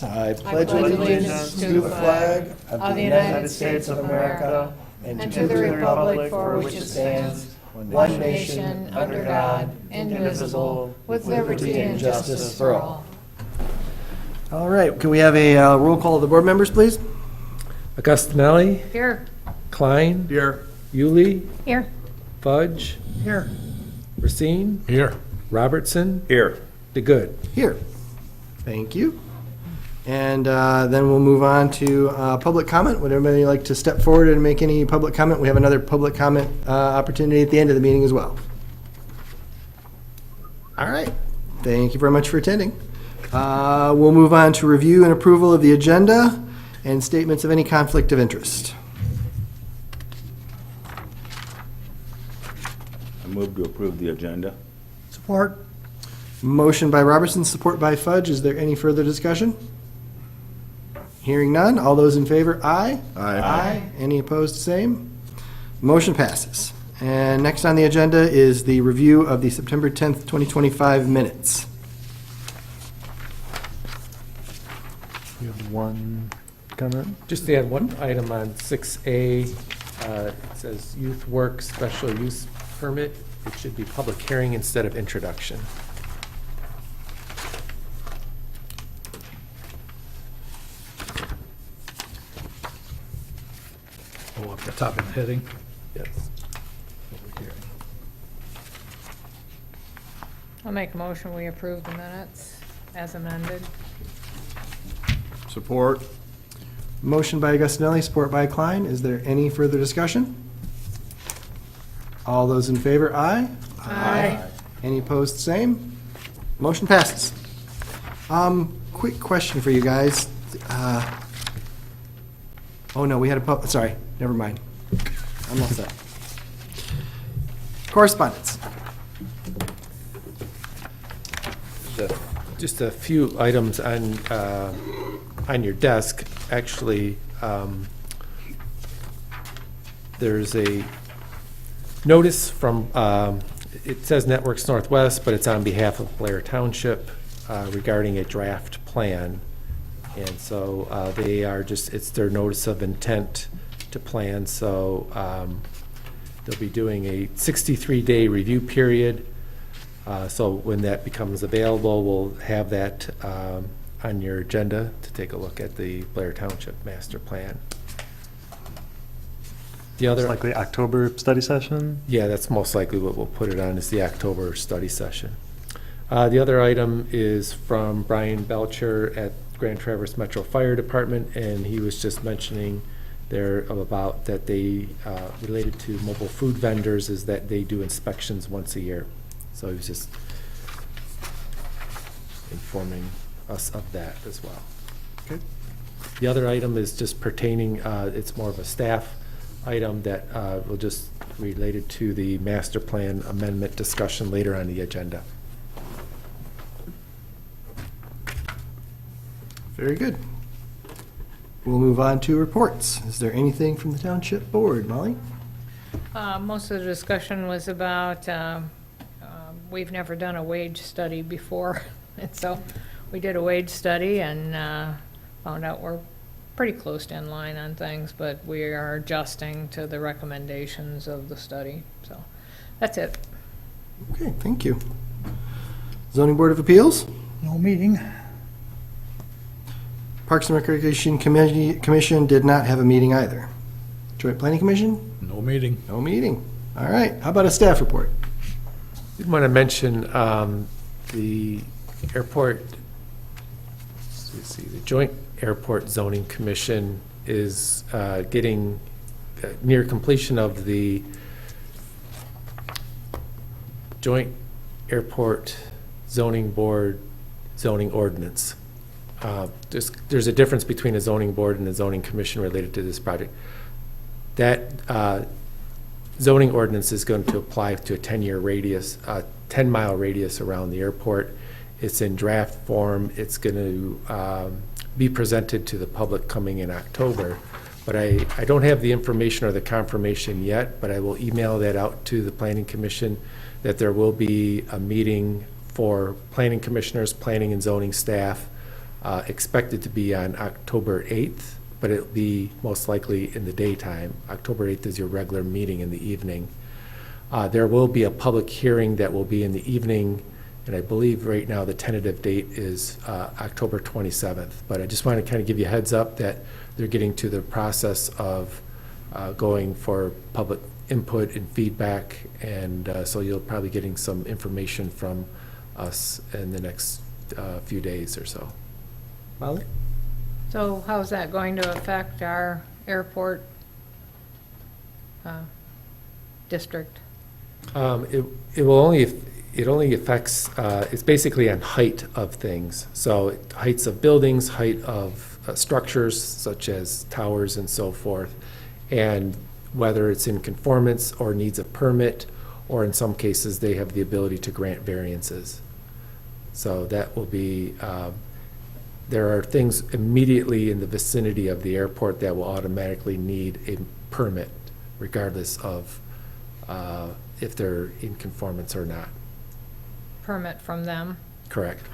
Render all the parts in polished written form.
I pledge allegiance to the flag of the United States of America and to the republic for which it stands, one nation, under God, indivisible, with liberty and justice for all. All right, can we have a roll call of the board members, please? Augustinelli, Here. Klein, Here. Yulee, Here. Fudge, Here. Racine, Here. Robertson, Here. DeGood. Here. Thank you. And then we'll move on to public comment. Would everybody like to step forward and make any public comment? We have another public comment opportunity at the end of the meeting as well. All right. Thank you very much for attending. We'll move on to review and approval of the agenda and statements of any conflict of interest. I move to approve the agenda. Support. Motion by Robertson, support by Fudge. Is there any further discussion? Hearing none. All those in favor, aye. Aye. Any opposed, same. Motion passes. And next on the agenda is the review of the September 10th, 2025 minutes. You have one comment? Just to add one item on 6A, it says youth work special use permit. It should be public hearing instead of introduction. Oh, up the top of the heading. Yes. I'll make a motion, we approve the minutes as amended. Support. Motion by Augustinelli, support by Klein. Is there any further discussion? All those in favor, aye. Aye. Any opposed, same. Motion passes. Quick question for you guys. Oh no, we had a sorry, never mind. I'm all set. Correspondence. Just a few items on your desk. Actually, there's a notice from, it says Networks Northwest, but it's on behalf of Blair Township regarding a draft plan. And so they are just, it's their notice of intent to plan. So they'll be doing a 63-day review period. So when that becomes available, we'll have that on your agenda to take a look at the Blair Township Master Plan. The other, It's like the October study session? yeah, that's most likely what we'll put it on, is the October study session. The other item is from Brian Belcher at Grand Traverse Metro Fire Department, and he was just mentioning there about that they, related to mobile food vendors, is that they do inspections once a year. So he was just informing us of that as well. Okay. The other item is just pertaining, it's more of a staff item that will just related to the master plan amendment discussion later on the agenda. Very good. We'll move on to reports. Is there anything from the Township Board, Molly? Most of the discussion was about, we've never done a wage study before. And so we did a wage study and found out we're pretty close to in line on things, but we are adjusting to the recommendations of the study. So that's it. Okay, thank you. Zoning Board of Appeals? No meeting. Parks and Recreation Commission did not have a meeting either. Joint Planning Commission? No meeting. No meeting. All right, how about a staff report? Did want to mention the airport, let's see, the Joint Airport Zoning Commission is getting near completion of the Joint Airport Zoning Board zoning ordinance. There's a difference between a zoning board and a zoning commission related to this project. That zoning ordinance is going to apply to a 10-year radius, 10-mile radius around the airport. It's in draft form. It's going to be presented to the public coming in October. But I don't have the information or the confirmation yet, but I will email that out to the Planning Commission that there will be a meeting for planning commissioners, planning and zoning staff expected to be on October 8th, but it'll be most likely in the daytime. October 8th is your regular meeting in the evening. There will be a public hearing that will be in the evening, and I believe right now the tentative date is October 27th. But I just want to kind of give you a heads up that they're getting to the process of going for public input and feedback, and so you'll probably getting some information from us in the next few days or so. Molly? So how's that going to affect our airport district? It only affects, it's basically on height of things. So heights of buildings, height of structures such as towers and so forth, and whether it's in conformance or needs a permit, or in some cases, they have the ability to grant variances. So that will be, there are things immediately in the vicinity of the airport that will automatically need a permit, regardless of if they're in conformance or not. Permit from them? Correct.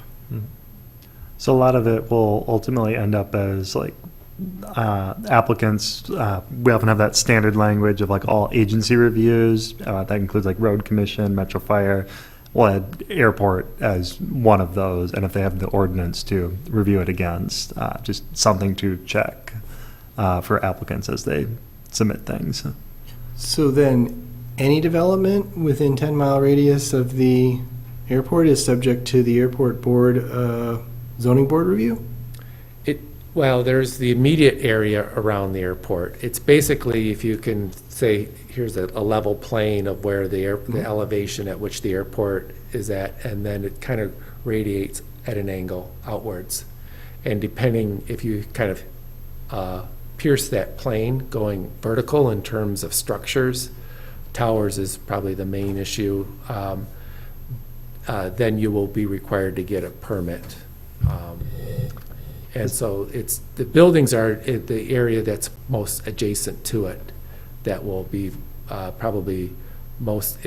So a lot of it will ultimately end up as like applicants, we often have that standard language of like all agency reviews. That includes like road commission, metro fire. We'll add airport as one of those, and if they have the ordinance to review it against, just something to check for applicants as they submit things. So then, any development within 10-mile radius of the airport is subject to the airport board, zoning board review? Well, there's the immediate area around the airport. It's basically, if you can say, here's a level plane of where the elevation at which the airport is at, and then it kind of radiates at an angle outwards. And depending, if you kind of pierce that plane going vertical in terms of structures, towers is probably the main issue, then you will be required to get a permit. And so it's, the buildings are in the area that's most adjacent to it that will be probably most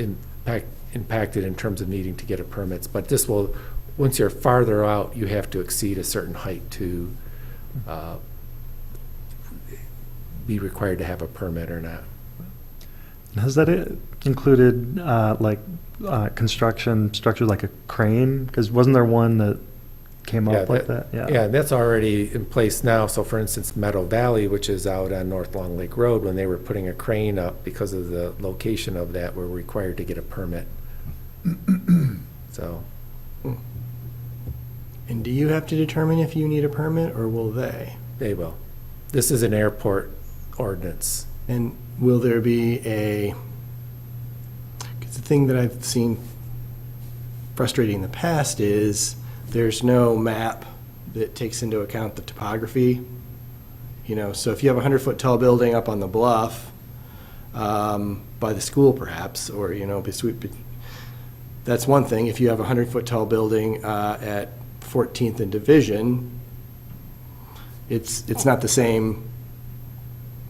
impacted in terms of needing to get a permits. But this will, once you're farther out, you have to exceed a certain height to be required to have a permit or not. Has that included construction structures like a crane? Because wasn't there one that came up like that? Yeah, that's already in place now. So for instance, Meadow Valley, which is out on North Long Lake Road, when they were putting a crane up because of the location of that, were required to get a permit. So. And do you have to determine if you need a permit, or will they? They will. This is an airport ordinance. And will there be because the thing that I've seen frustrating in the past is there's no map that takes into account the topography. You know, so if you have a 100-foot tall building up on the bluff, by the school perhaps, or, you know, that's one thing. If you have a 100-foot tall building at 14th and Division, it's not the same,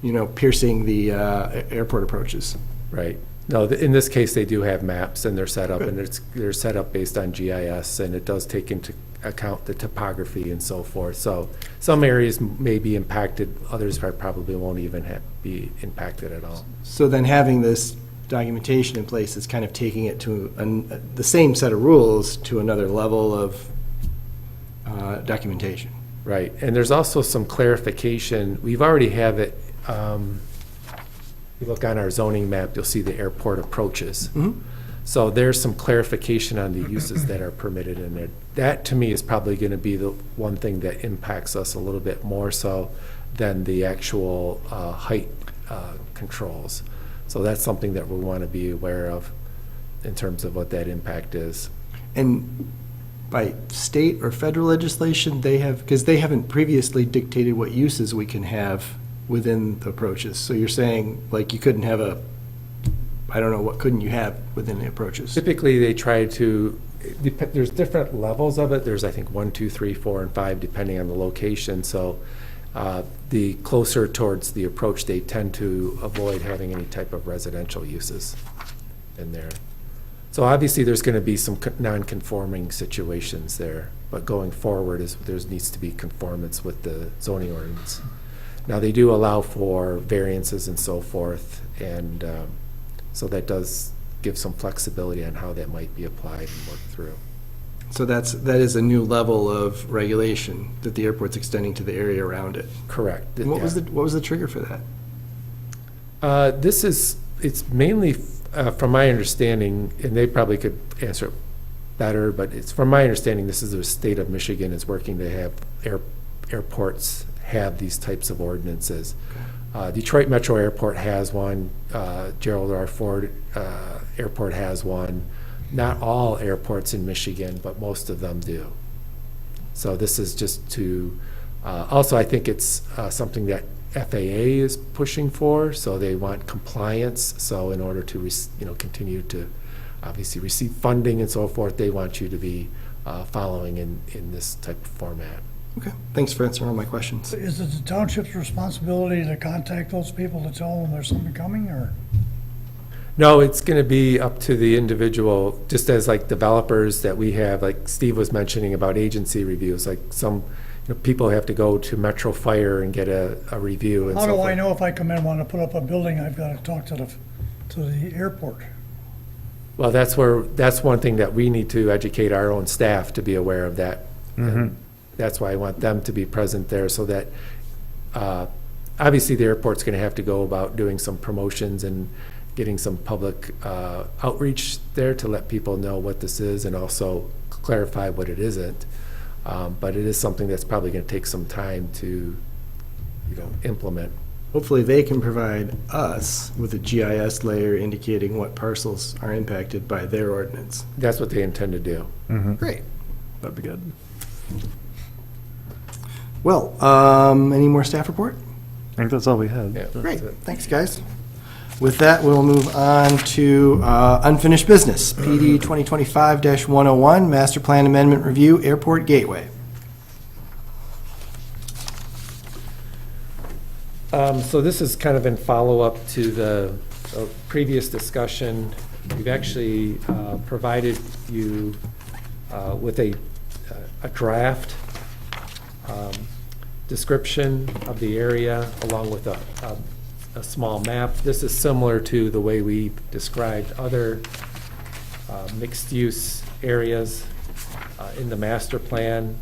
you know, piercing the airport approaches. Right. No, in this case, they do have maps, and they're set up, Good. and they're set up based on GIS, and it does take into account the topography and so forth. So some areas may be impacted, others probably won't even be impacted at all. So then having this documentation in place is kind of taking it to the same set of rules to another level of documentation. Right. And there's also some clarification. We've already have it. You look on our zoning map, you'll see the airport approaches. Mm-hmm. So there's some clarification on the uses that are permitted in there. That, to me, is probably going to be the one thing that impacts us a little bit more so than the actual height controls. So that's something that we want to be aware of in terms of what that impact is. And by state or federal legislation, because they haven't previously dictated what uses we can have within the approaches. So you're saying, like, you couldn't have I don't know, what couldn't you have within the approaches? Typically, they try to, there's different levels of it. There's, I think, 1, 2, 3, 4, and 5, depending on the location. So the closer towards the approach, they tend to avoid having any type of residential uses in there. So obviously, there's going to be some non-conforming situations there, but going forward there needs to be conformance with the zoning ordinance. Now, they do allow for variances and so forth, and so that does give some flexibility on how that might be applied and worked through. So that is a new level of regulation that the airport's extending to the area around it. Correct. And what was the trigger for that? It's mainly, from my understanding, and they probably could answer it better, but it's from my understanding, this is the state of Michigan is working to have airports have these types of ordinances. Detroit Metro Airport has one. Gerald R. Ford Airport has one. Not all airports in Michigan, but most of them do. So this is just to, also I think it's something that FAA is pushing for, so they want compliance. So in order to continue to obviously receive funding and so forth, they want you to be following in this type of format. Okay, thanks for answering all my questions. Is it the township's responsibility to contact those people to tell them there's something coming, or? No, it's going to be up to the individual, just as like developers that we have, like Steve was mentioning about agency reviews, like some people have to go to Metro Fire and get a review and so How do forth. I know if I come in and want to put up a building, I've got to talk to the airport? Well, that's one thing that we need to educate our own staff to be aware of that. And that's why I want them to be present there, so that obviously the airport's going to have to go about doing some promotions and getting some public outreach there to let people know what this is and also clarify what it isn't. But it is something that's probably going to take some time to implement. Hopefully they can provide us with a GIS layer indicating what parcels are impacted by their ordinance. That's what they intend to do. Great. That'd be good. Well, any more staff report? I think that's all we had. Yeah, Great, that's it. thanks, guys. With that, we'll move on to unfinished business, PD 2025-101, Master Plan Amendment Review, Airport Gateway. So this is kind of in follow-up to the previous discussion. We've actually provided you with a draft description of the area along with a small map. This is similar to the way we described other mixed-use areas in the master plan.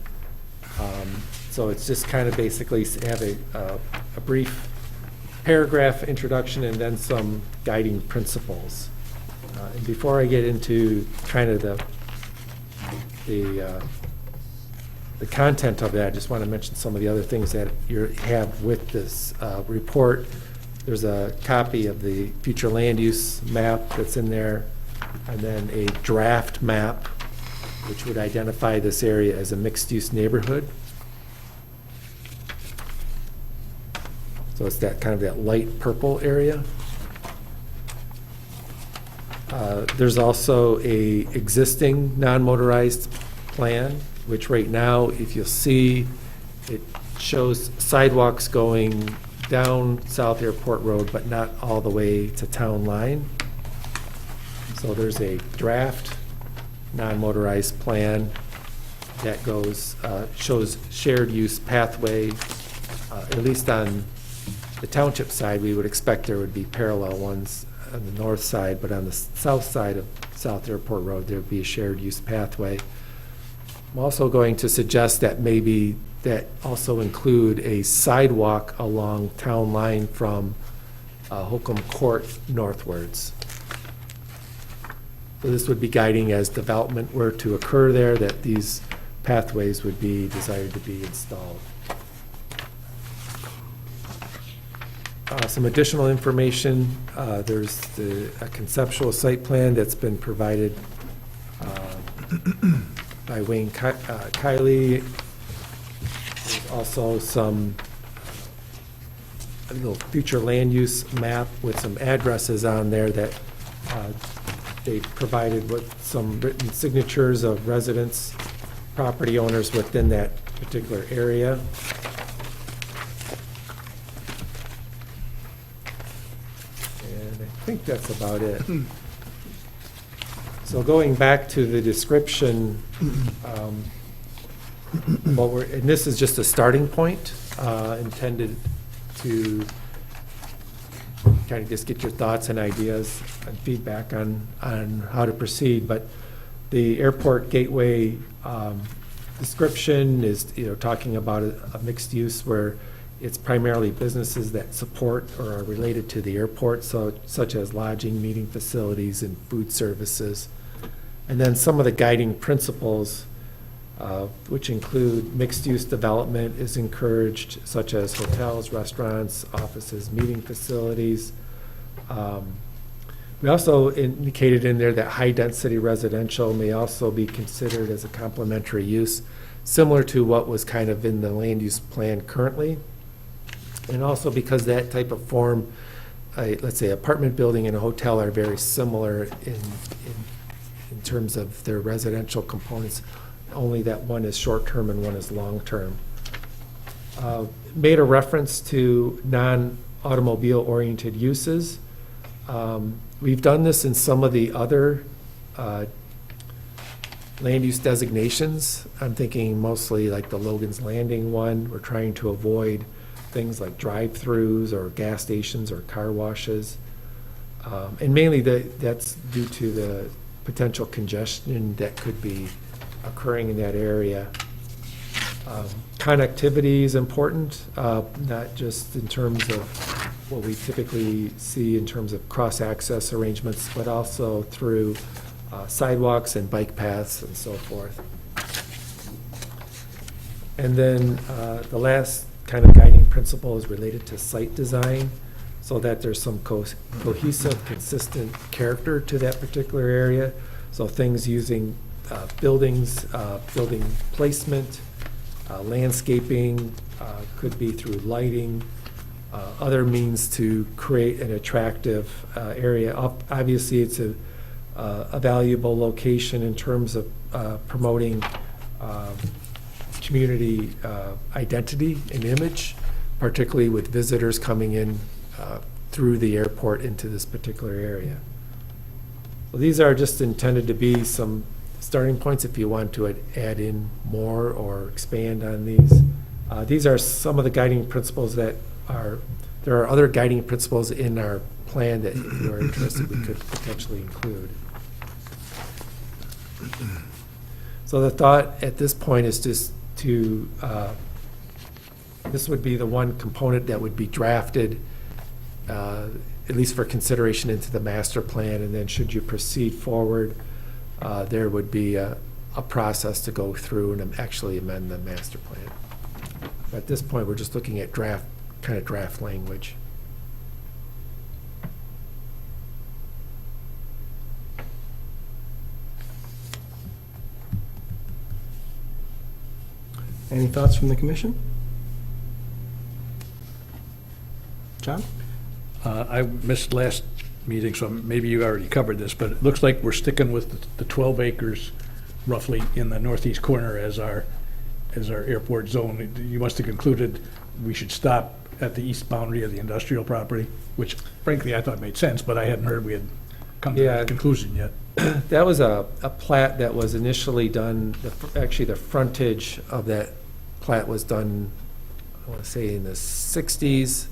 So it's just kind of basically have a brief paragraph introduction and then some guiding principles. And before I get into kind of the content of that, I just want to mention some of the other things that you have with this report. There's a copy of the future land use map that's in there, and then a draft map, which would identify this area as a mixed-use neighborhood. So it's that kind of that light purple area. There's also a existing non-motorized plan, which right now, if you'll see, it shows sidewalks going down South Airport Road, but not all the way to town line. So there's a draft non-motorized plan that goes, shows shared use pathway, at least on the township side. We would expect there would be parallel ones on the north side, but on the south side of South Airport Road, there would be a shared use pathway. I'm also going to suggest that maybe that also include a sidewalk along town line from Holcomb Court northwards. So this would be guiding as development were to occur there, that these pathways would be desired to be installed. Some additional information, there's a conceptual site plan that's been provided by Wayne Kiley. There's also some a little future land use map with some addresses on there that they provided with some written signatures of residents, property owners within that particular area. And I think that's about it. So going back to the description, and this is just a starting point, intended to kind of just get your thoughts and ideas and feedback on how to proceed. But the airport gateway description is, talking about a mixed use where it's primarily businesses that support or are related to the airport, so such as lodging, meeting facilities, and food services. And then some of the guiding principles, which include mixed-use development is encouraged, such as hotels, restaurants, offices, meeting facilities. We also indicated in there that high-density residential may also be considered as a complementary use, similar to what was kind of in the land use plan currently. And also because that type of form, let's say apartment building and a hotel are very similar in terms of their residential components, only that one is short-term and one is long-term. Made a reference to non-automobile oriented uses. We've done this in some of the other land use designations. I'm thinking mostly like the Logan's Landing one. We're trying to avoid things like drive-throughs or gas stations or car washes. And mainly that's due to the potential congestion that could be occurring in that area. Connectivity is important, not just in terms of what we typically see in terms of cross-access arrangements, but also through sidewalks and bike paths and so forth. And then the last kind of guiding principle is related to site design, so that there's some cohesive, consistent character to that particular area. So things using buildings, building placement, landscaping, could be through lighting, other means to create an attractive area. Obviously, it's a valuable location in terms of promoting community identity and image, particularly with visitors coming in through the airport into this particular area. So these are just intended to be some starting points if you want to add in more or expand on these. These are some of the guiding principles there are other guiding principles in our plan that if you're interested, we could potentially include. So the thought at this point is just to, this would be the one component that would be drafted, at least for consideration into the master plan, and then should you proceed forward, there would be a process to go through and actually amend the master plan. At this point, we're just looking at draft language. Any thoughts from the commission? John? I missed last meeting, so maybe you already covered this, but it looks like we're sticking with the 12 acres roughly in the northeast corner as our airport zone. You must have concluded we should stop at the east boundary of the industrial property, which frankly I thought made sense, but I hadn't heard we had come to that conclusion yet. That was a plat that was initially done, actually the frontage of that plat was done, I want to say in the 60s,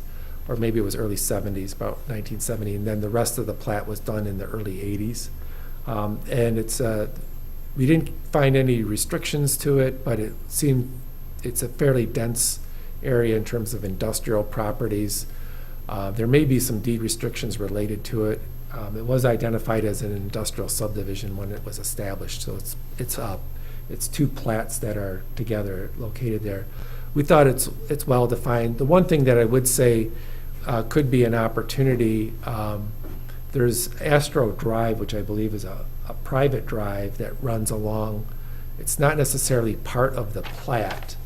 or maybe it was early 70s, about 1970, and then the rest of the plat was done in the early 80s. And it's we didn't find any restrictions to it, but it seemed it's a fairly dense area in terms of industrial properties. There may be some deed restrictions related to it. It was identified as an industrial subdivision when it was established, so it's two plats that are together located there. We thought it's well defined. The one thing that I would say could be an opportunity, there's Astro Drive, which I believe is a private drive that runs along. It's not necessarily part of the plat,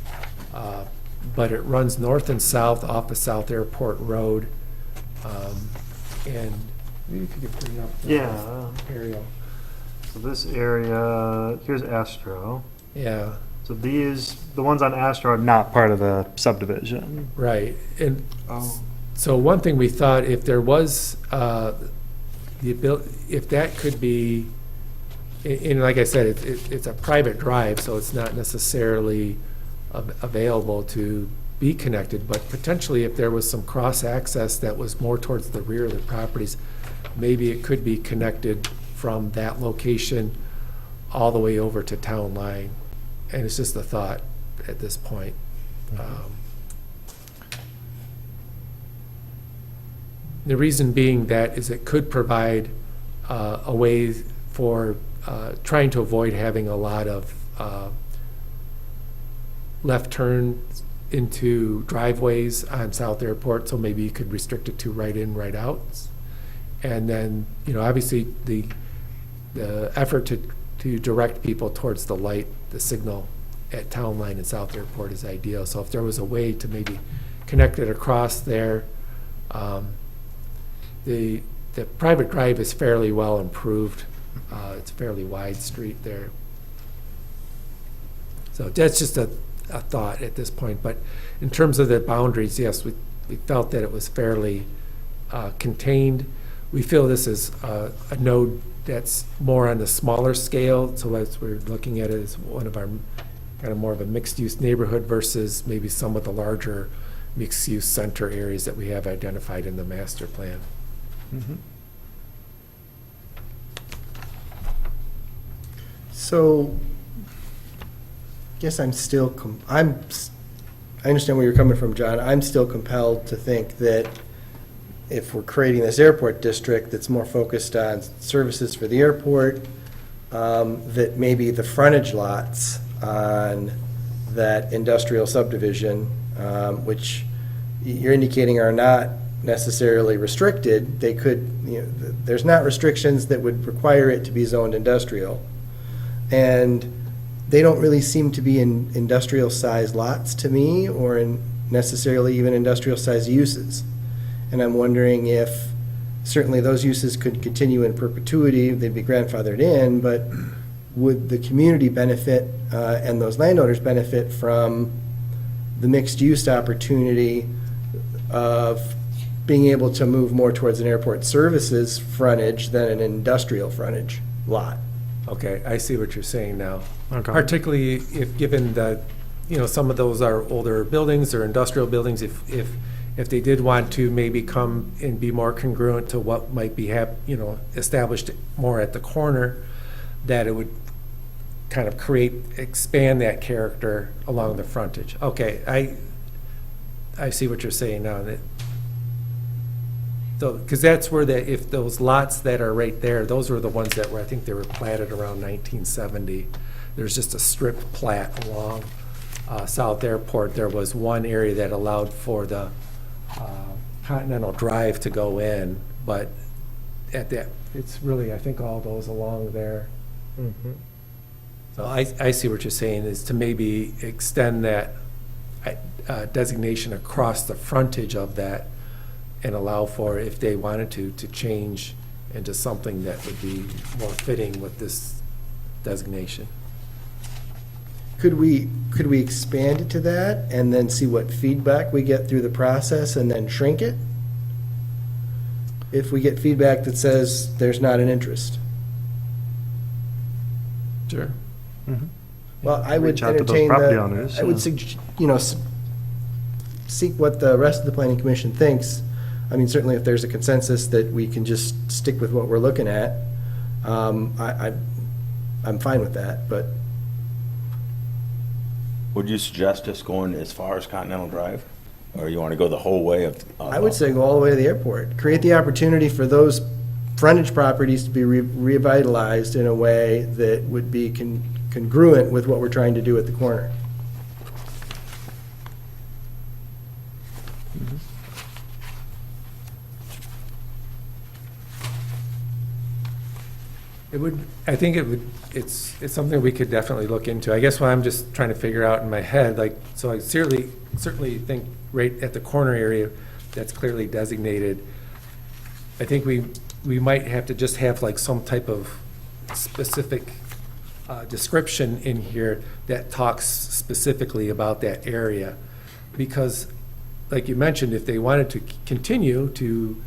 but it runs north and south off of South Airport Road. And maybe if you could bring up the aerial. So this area, here's Astro. Yeah, So these, the ones on Astro are not part of the subdivision. right. And so one thing we thought, if there was the ability, if that could be and like I said, it's a private drive, so it's not necessarily available to be connected, but potentially if there was some cross-access that was more towards the rear of the properties, maybe it could be connected from that location all the way over to town line. And it's just a thought at this point. The reason being that is it could provide a way for trying to avoid having a lot of left turns into driveways on South Airport, so maybe you could restrict it to right in, right outs. And then, obviously the effort to direct people towards the light, the signal at Town Line and South Airport is ideal. So if there was a way to maybe connect it across there, the private drive is fairly well improved. It's a fairly wide street there. So that's just a thought at this point. But in terms of the boundaries, yes, we felt that it was fairly contained. We feel this is a node that's more on the smaller scale. So as we're looking at it as one of our kind of more of a mixed-use neighborhood versus maybe some of the larger mixed-use center areas that we have identified in the master plan. So, guess I'm still, I understand where you're coming from, John. I'm still compelled to think that if we're creating this airport district that's more focused on services for the airport, that maybe the frontage lots on that industrial subdivision, which you're indicating are not necessarily restricted, they could, there's not restrictions that would require it to be zoned industrial. And they don't really seem to be in industrial size lots to me, or in necessarily even industrial size uses. And I'm wondering if certainly those uses could continue in perpetuity, they'd be grandfathered in, but would the community benefit and those landowners benefit from the mixed-use opportunity of being able to move more towards an airport services frontage than an industrial frontage lot? Okay, I see what you're saying now. Okay. Particularly if, given that, some of those are older buildings or industrial buildings, if they did want to maybe come and be more congruent to what might be established more at the corner, that it would kind of expand that character along the frontage. Okay, I see what you're saying now. So, because that's where if those lots that are right there, those were the ones that were, I think they were platted around 1970. There's just a strip plat along South Airport. There was one area that allowed for the Continental Drive to go in, but it's really, I think, all those along there. So I see what you're saying, is to maybe extend that designation across the frontage of that and allow for, if they wanted to change into something that would be more fitting with this designation. Could we expand it to that and then see what feedback we get through the process and then shrink it? If we get feedback that says there's not an interest. Sure. Well, I would Reach out to those entertain property owners, I would, seek what the rest of the planning commission thinks. I mean, certainly if there's a consensus that we can just stick with what we're looking at, I'm fine with that, but Would you suggest us going as far as Continental Drive? Or you want to go the whole way of? I would say go all the way to the airport. Create the opportunity for those frontage properties to be revitalized in a way that would be congruent with what we're trying to do at the corner. I think it's something we could definitely look into. I guess what I'm just trying to figure out in my head, so I certainly think right at the corner area that's clearly designated, I think we might have to just have some type of specific description in here that talks specifically about that area. Because, like you mentioned, if they wanted to continue to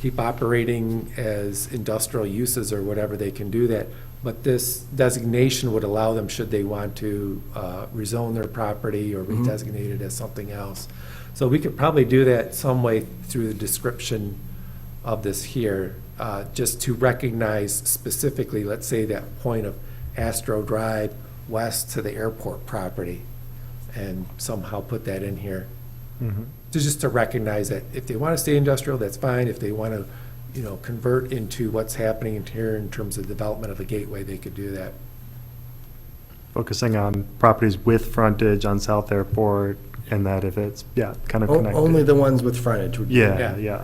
keep operating as industrial uses or whatever, they can do that. But this designation would allow them, should they want to rezone their property or redesignate it as something else. So we could probably do that some way through the description of this here, just to recognize specifically, let's say, that point of Astro Drive west to the airport property, and somehow put that in here. Just to recognize that if they want to stay industrial, that's fine. If they want to, convert into what's happening in here in terms of development of the gateway, they could do that. Focusing on properties with frontage on South Airport, and that if it's, kind of connected. Only the ones with frontage would be. Yeah, yeah.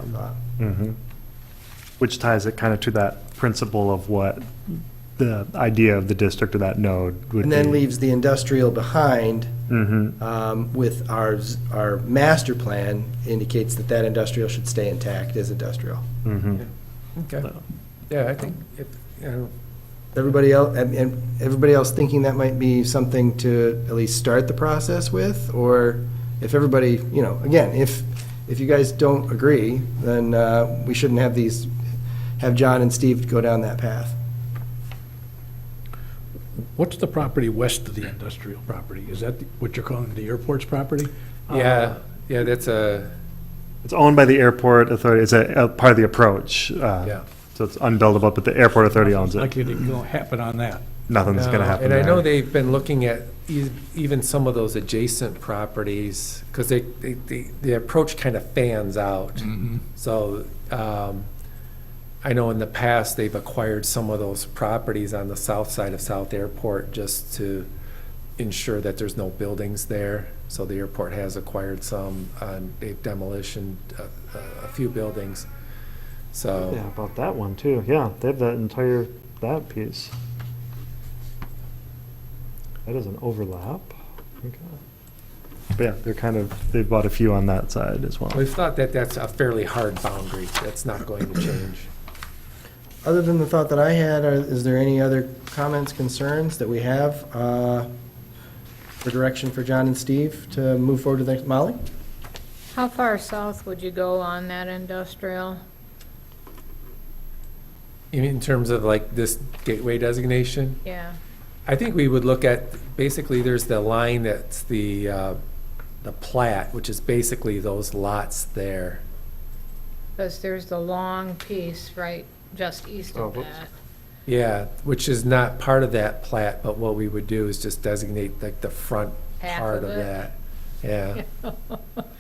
Which ties it kind of to that principle of what the idea of the district or that node would be. And then leaves the industrial behind, with our master plan indicates that that industrial should stay intact as industrial. Okay. Yeah, I think if, Everybody else, and everybody else thinking that might be something to at least start the process with? Or if everybody, again, if you guys don't agree, then we shouldn't have John and Steve go down that path. What's the property west of the industrial property? Is that what you're calling the airport's property? yeah, that's It's owned by the airport authority. It's a part of the approach. yeah. So it's unbuildable, but the airport authority owns it. Likely to happen on that. Nothing's going to happen And I know there. they've been looking at even some of those adjacent properties, because the approach kind of fans out. So I know in the past, they've acquired some of those properties on the south side of South Airport just to ensure that there's no buildings there. So the airport has acquired some, they've demolished a few buildings. So. Yeah, about that one too. Yeah, they have that piece. That is an overlap. Okay. But yeah, they've bought a few on that side as well. We've thought that that's a fairly hard boundary. That's not going to change. Other than the thought that I had, is there any other comments, concerns that we have for direction for John and Steve to move forward to the next? Molly? How far south would you go on that industrial? In terms of like this gateway designation? Yeah, I think we would look at, basically, there's the line that's the plat, which is basically those lots there. because there's the long piece right just east of whoops. that. Yeah, which is not part of that plat, but what we would do is just designate like the front Half part of of it. that. Yeah.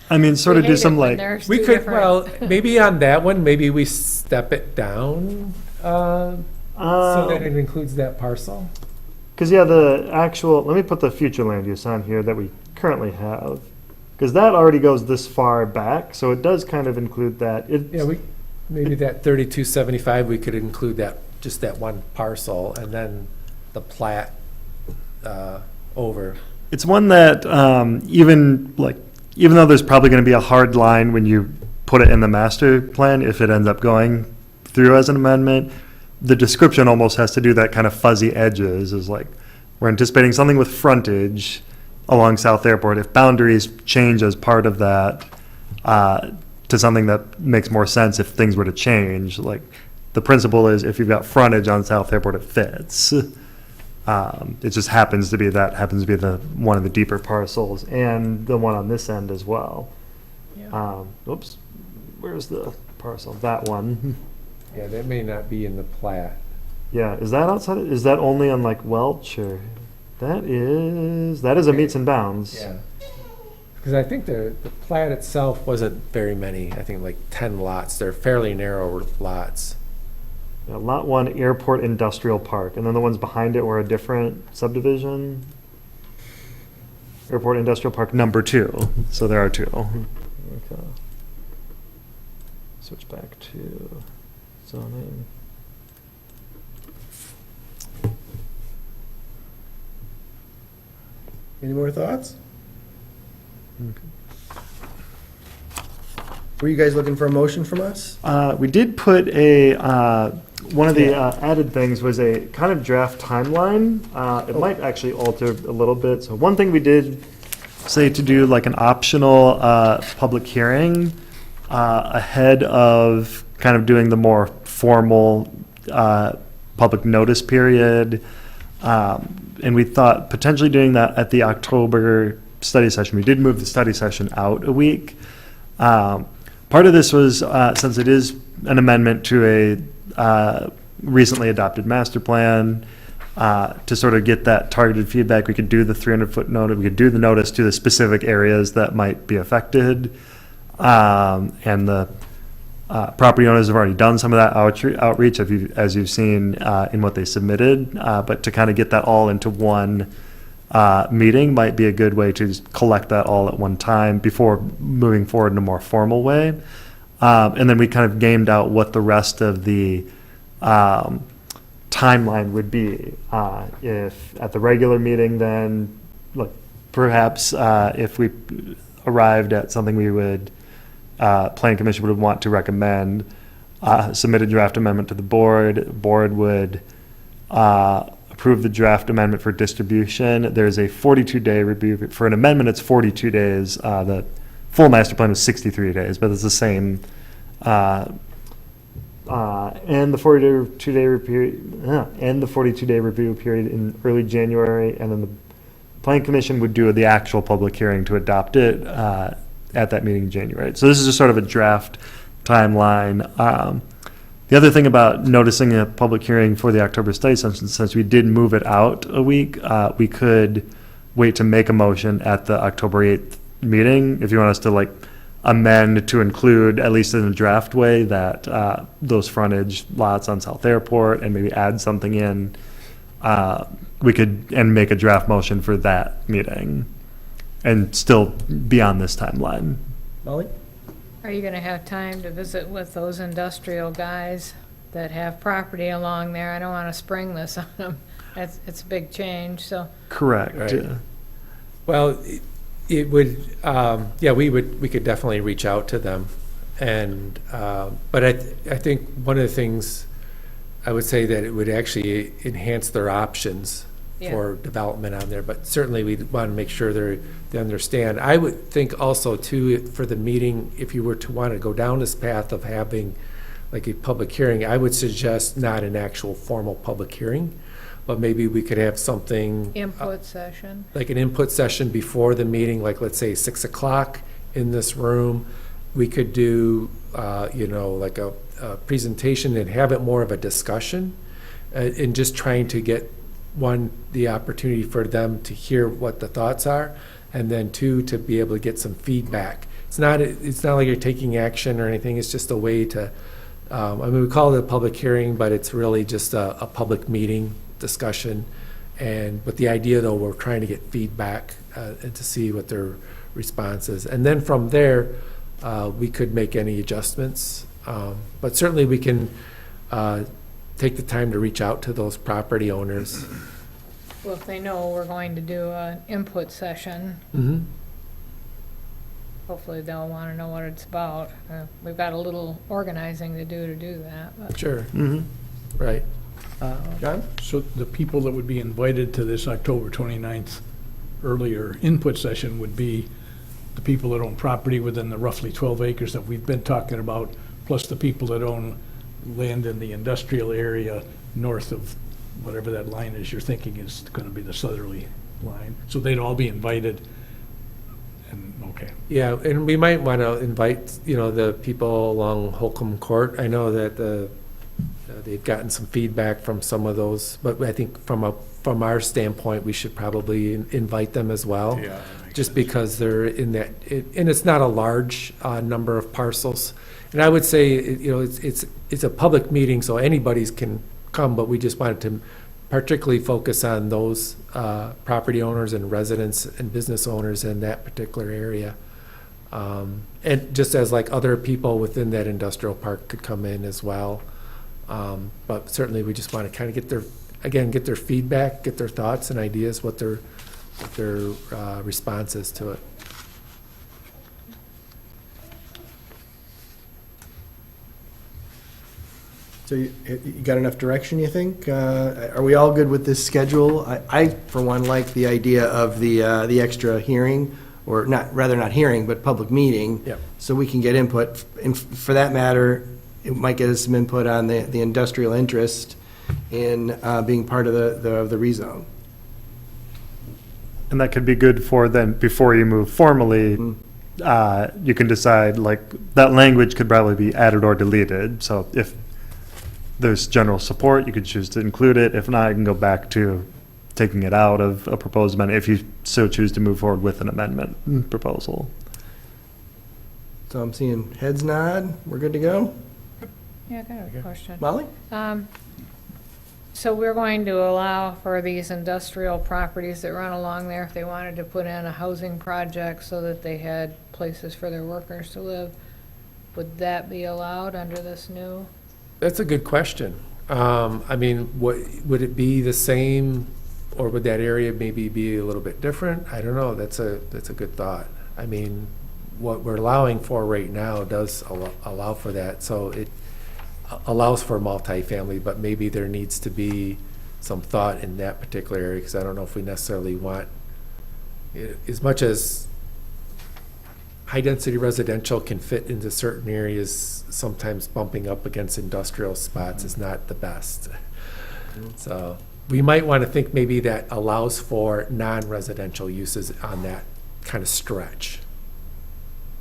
I mean, sort of We do hate it some when like, there's We two could, different- well, maybe on that one, maybe we step it down so that it includes that parcel. because the actual, let me put the future land use on here that we currently have. Because that already goes this far back, so it does kind of include that. Yeah, maybe that 3275, we could include that, just that one parcel, and then the plat over. It's one that even though there's probably going to be a hard line when you put it in the master plan, if it ends up going through as an amendment, the description almost has to do that kind of fuzzy edges, is like, we're anticipating something with frontage along South Airport. If boundaries change as part of that to something that makes more sense if things were to change, like, the principle is if you've got frontage on South Airport, it fits. It just happens to be the one of the deeper parcels and the one on this end as well. Oops, where's the parcel? That one. Yeah, that may not be in the plat. Yeah, is that outside? Is that only on like Welch or? That is a meets and bounds. Yeah. Because I think the plat itself wasn't very many, I think like 10 lots. They're fairly narrow lots. Yeah, Lot 1, Airport Industrial Park, and then the ones behind it were a different subdivision. Airport Industrial Park number 2. So there are 2. Okay. Switch back to zoning. Any more thoughts? Were you guys looking for a motion from us? We did put one of the added things was a kind of draft timeline. It might actually alter a little bit. So one thing we did say to do like an optional public hearing ahead of kind of doing the more formal public notice period. And we thought potentially doing that at the October study session. We did move the study session out a week. Part of this was, since it is an amendment to a recently adopted master plan, to sort of get that targeted feedback, we could do the 300-foot notice, we could do the notice to the specific areas that might be affected. And the property owners have already done some of that outreach, as you've seen in what they submitted. But to kind of get that all into one meeting might be a good way to just collect that all at one time before moving forward in a more formal way. And then we kind of gamed out what the rest of the timeline would be. If at the regular meeting, then look, perhaps if we arrived at something we would, Planning Commission would want to recommend, submit a draft amendment to the board. Board would approve the draft amendment for distribution. There's a 42-day review. For an amendment, it's 42 days. The full master plan was 63 days, but it's the same. And the 42-day review period in early January, and then the Planning Commission would do the actual public hearing to adopt it at that meeting in January. So this is just sort of a draft timeline. The other thing about noticing a public hearing for the October study session, since we did move it out a week, we could wait to make a motion at the October 8th meeting. If you want us to amend to include, at least in a draft way, that those frontage lots on South Airport, and maybe add something in, we could, and make a draft motion for that meeting and still be on this timeline. Molly? Are you gonna have time to visit with those industrial guys that have property along there? I don't wanna spring this on them. It's a big change, so. Correct. Right. Yeah. Well, it would, we could definitely reach out to them. And, but I think one of the things I would say that it would actually enhance their options for development on there, but certainly we want to make sure they understand. I would think also too, for the meeting, if you were to want to go down this path of having like a public hearing, I would suggest not an actual formal public hearing, but maybe we could have something. Input session. Like an input session before the meeting, like let's say 6 o'clock in this room. We could do, like a presentation and have it more of a discussion, and just trying to get, one, the opportunity for them to hear what the thoughts are, and then two, to be able to get some feedback. It's not like you're taking action or anything. It's just a way to, we call it a public hearing, but it's really just a public meeting discussion. And with the idea, though, we're trying to get feedback and to see what their response is. And then from there, we could make any adjustments. But certainly we can take the time to reach out to those property owners. Well, if they know we're going to do an input session, Mm-hmm. hopefully they'll want to know what it's about. We've got a little organizing to do that. But Sure, Mm-hmm. right. John? So the people that would be invited to this October 29th earlier input session would be the people that own property within the roughly 12 acres that we've been talking about, plus the people that own land in the industrial area north of whatever that line is you're thinking is going to be the southerly line. So they'd all be invited. And, okay. Yeah, and we might want to invite, the people along Holcomb Court. I know that they've gotten some feedback from some of those, but I think from our standpoint, we should probably invite them as well. Yeah, Just because they're in that, and it's not a large number of parcels. And I would say, it's a public meeting, so anybody's can come, but we just wanted to particularly focus on those property owners and residents and business owners in that particular area. And just as like other people within that industrial park could come in as well. But certainly we just want to kind of get their feedback, get their thoughts and ideas, what their responses to it. So you got enough direction, you think? Are we all good with this schedule? I for one, like the idea of the extra hearing or not, rather not hearing, but public meeting. Yep. So we can get input. And for that matter, it might get us some input on the industrial interest in being part of the rezone. And that could be good for then, before you move formally, you can decide, like, that language could probably be added or deleted. So if there's general support, you could choose to include it. If not, you can go back to taking it out of a proposed amendment if you so choose to move forward with an amendment proposal. So I'm seeing heads nod. We're good to go? Yeah, I got a question. Molly? So we're going to allow for these industrial properties that run along there, if they wanted to put in a housing project so that they had places for their workers to live, would that be allowed under this new? That's a good question. I mean, would it be the same, or would that area maybe be a little bit different? I don't know. That's a good thought. I mean, what we're allowing for right now does allow for that. So it allows for multifamily, but maybe there needs to be some thought in that particular area, because I don't know if we necessarily want, as much as high-density residential can fit into certain areas, sometimes bumping up against industrial spots is not the best. So we might want to think maybe that allows for non-residential uses on that kind of stretch.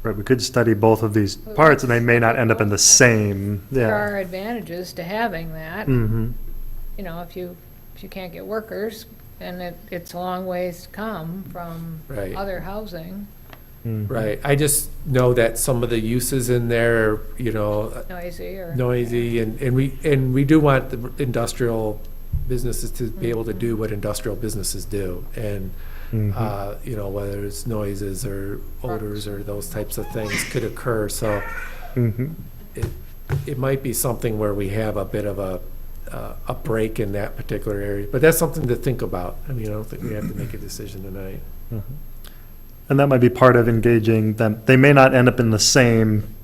Right, we could study both of these parts, and they may not end up in the same, There yeah. are advantages to having that. Mm-hmm. You know, if you can't get workers, and it's a long ways to come from Right. other housing, Right. I just know that some of the uses in there, you know, noisy or. noisy, and we do want the industrial businesses to be able to do what industrial businesses do. And, you know, whether it's noises or odors or those types of things could occur. So it might be something where we have a bit of a break in that particular area. But that's something to think about. I mean, I don't think we have to make a decision tonight. And that might be part of engaging them. They may not end up in the same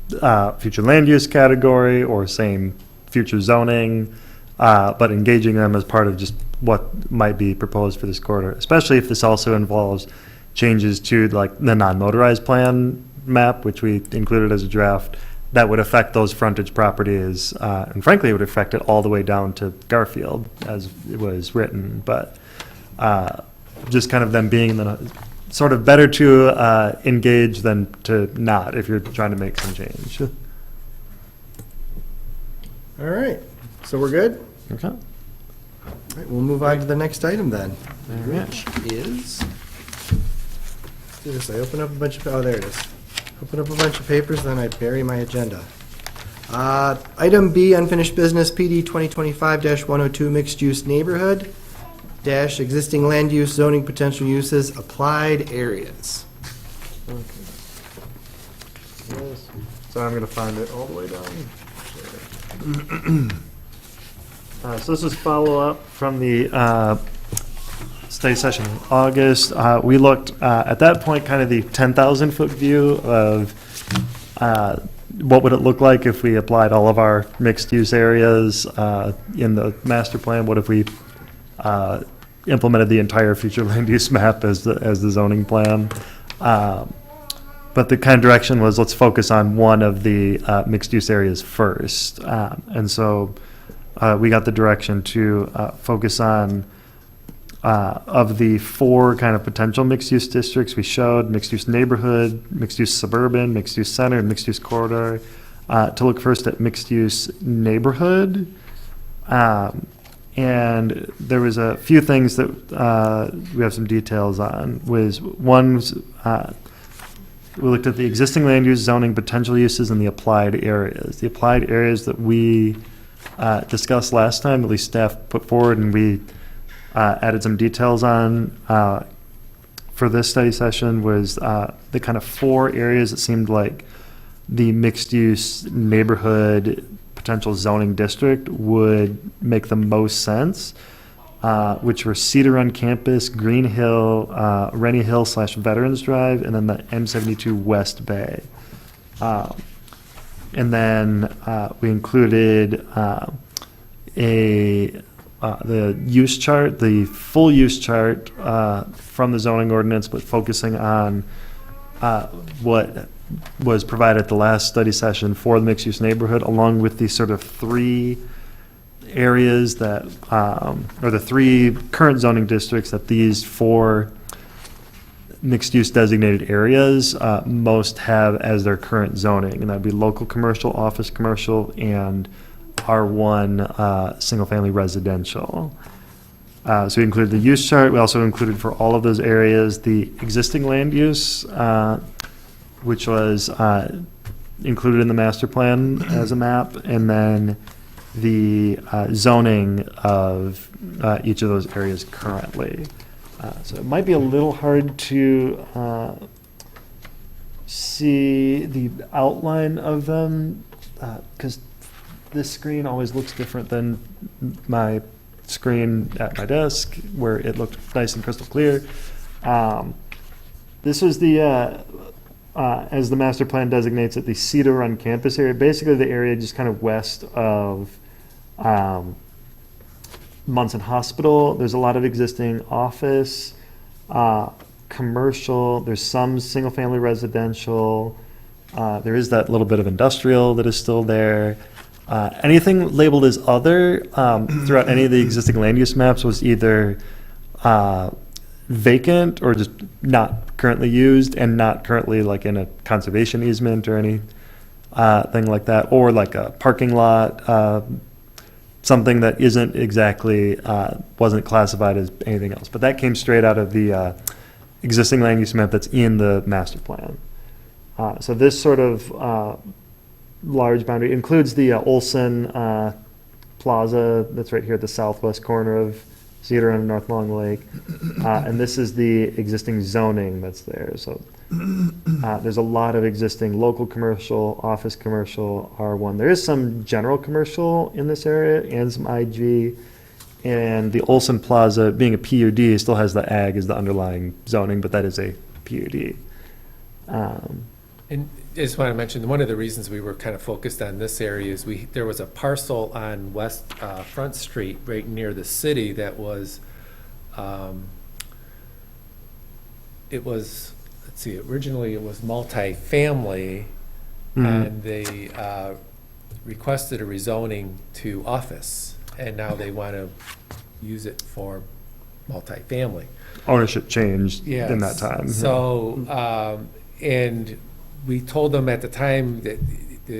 future land use category or same future zoning, but engaging them as part of just what might be proposed for this corridor, especially if this also involves changes to like the non-motorized plan map, which we included as a draft, that would affect those frontage properties. And frankly, it would affect it all the way down to Garfield as it was written. But just kind of them being sort of better to engage than to not if you're trying to make some change. All right, so we're good? Okay. All right, we'll move on to the next item then, which is, do this, I open up a bunch of, oh, there it is. Open up a bunch of papers, then I bury my agenda. Item B, unfinished business, PD 2025-102, mixed-use neighborhood, dash existing land use, zoning potential uses, applied areas. So I'm going to find it all the way down. So this is follow-up from the study session in August. We looked at that point, kind of the 10,000-foot view of what would it look like if we applied all of our mixed-use areas in the master plan? What if we implemented the entire future land use map as the zoning plan? But the kind of direction was, let's focus on one of the mixed-use areas first. And so we got the direction to focus on, of the four kind of potential mixed-use districts we showed, mixed-use neighborhood, mixed-use suburban, mixed-use center, and mixed-use corridor, to look first at mixed-use neighborhood. And there was a few things that we have some details on. One was, we looked at the existing land use, zoning, potential uses, and the applied areas. The applied areas that we discussed last time, at least staff put forward, and we added some details on for this study session, was the kind of four areas that seemed like the mixed-use neighborhood potential zoning district would make the most sense, which were Cedar Run Campus, Green Hill, Rennie Hill / Veterans Drive, and then the M72 West Bay. And then we included a the use chart, the full use chart from the zoning ordinance, but focusing on what was provided at the last study session for the mixed-use neighborhood, along with the sort of three areas that, or the three current zoning districts that these four mixed-use designated areas most have as their current zoning, and that'd be local commercial, office commercial, and R1 single-family residential. So we included the use chart. We also included for all of those areas the existing land use, which was included in the master plan as a map, and then the zoning of each of those areas currently. So it might be a little hard to see the outline of them because this screen always looks different than my screen at my desk where it looked nice and crystal clear. This was the, as the master plan designates it, the Cedar Run campus area, basically the area just kind of west of Munson Hospital. There's a lot of existing office, commercial, there's some single-family residential, there is that little bit of industrial that is still there. Anything labeled as other throughout any of the existing land use maps was either vacant or just not currently used and not currently like in a conservation easement or any thing like that, or like a parking lot, something that isn't exactly, wasn't classified as anything else. But that came straight out of the existing land use map that's in the master plan. So this sort of large boundary includes the Olson Plaza that's right here at the southwest corner of Cedar and North Long Lake. And this is the existing zoning that's there. So there's a lot of existing local commercial, office commercial, R1. There is some general commercial in this area and some IG. And the Olson Plaza, being a PUD, still has the ag as the underlying zoning, but that is a PUD. And I just want to mention, one of the reasons we were kind of focused on this area is there was a parcel on West Front Street right near the city that was, let's see, originally it was multifamily, and they requested a rezoning to office, and now they want to use it for multifamily. Ownership changed Yes. in that time. So, and we told them at the time that,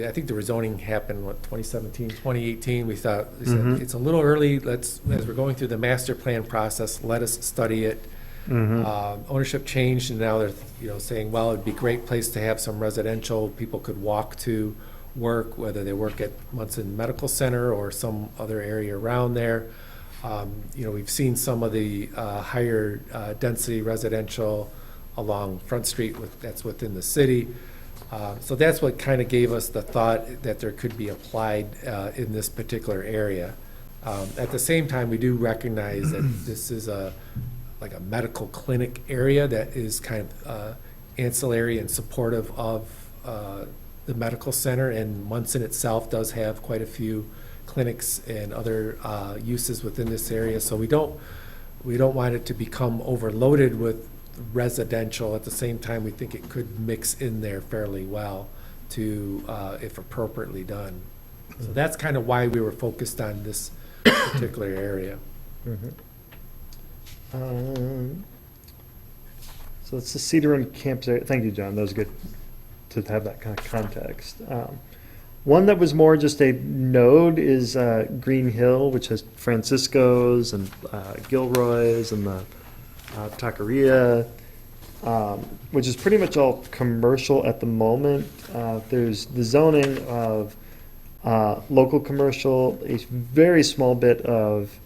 I think the rezoning happened, 2017, 2018. We thought, it's a little early, as we're going through the master plan process, let us study it. Ownership changed, and now they're, saying, well, it'd be a great place to have some residential, people could walk to work, whether they work at Munson Medical Center or some other area around there. We've seen some of the higher density residential along Front Street that's within the city. So that's what kind of gave us the thought that there could be applied in this particular area. At the same time, we do recognize that this is like a medical clinic area that is kind of ancillary and supportive of the medical center, and Munson itself does have quite a few clinics and other uses within this area. So we don't want it to become overloaded with residential. At the same time, we think it could mix in there fairly well to, if appropriately done. So that's kind of why we were focused on this particular area. So it's the Cedar Run campus area. Thank you, John. That was good to have that kind of context. One that was more just a node is Green Hill, which has Francisco's and Gilroy's and the Taqueria, which is pretty much all commercial at the moment. There's the zoning of local commercial, a very small bit of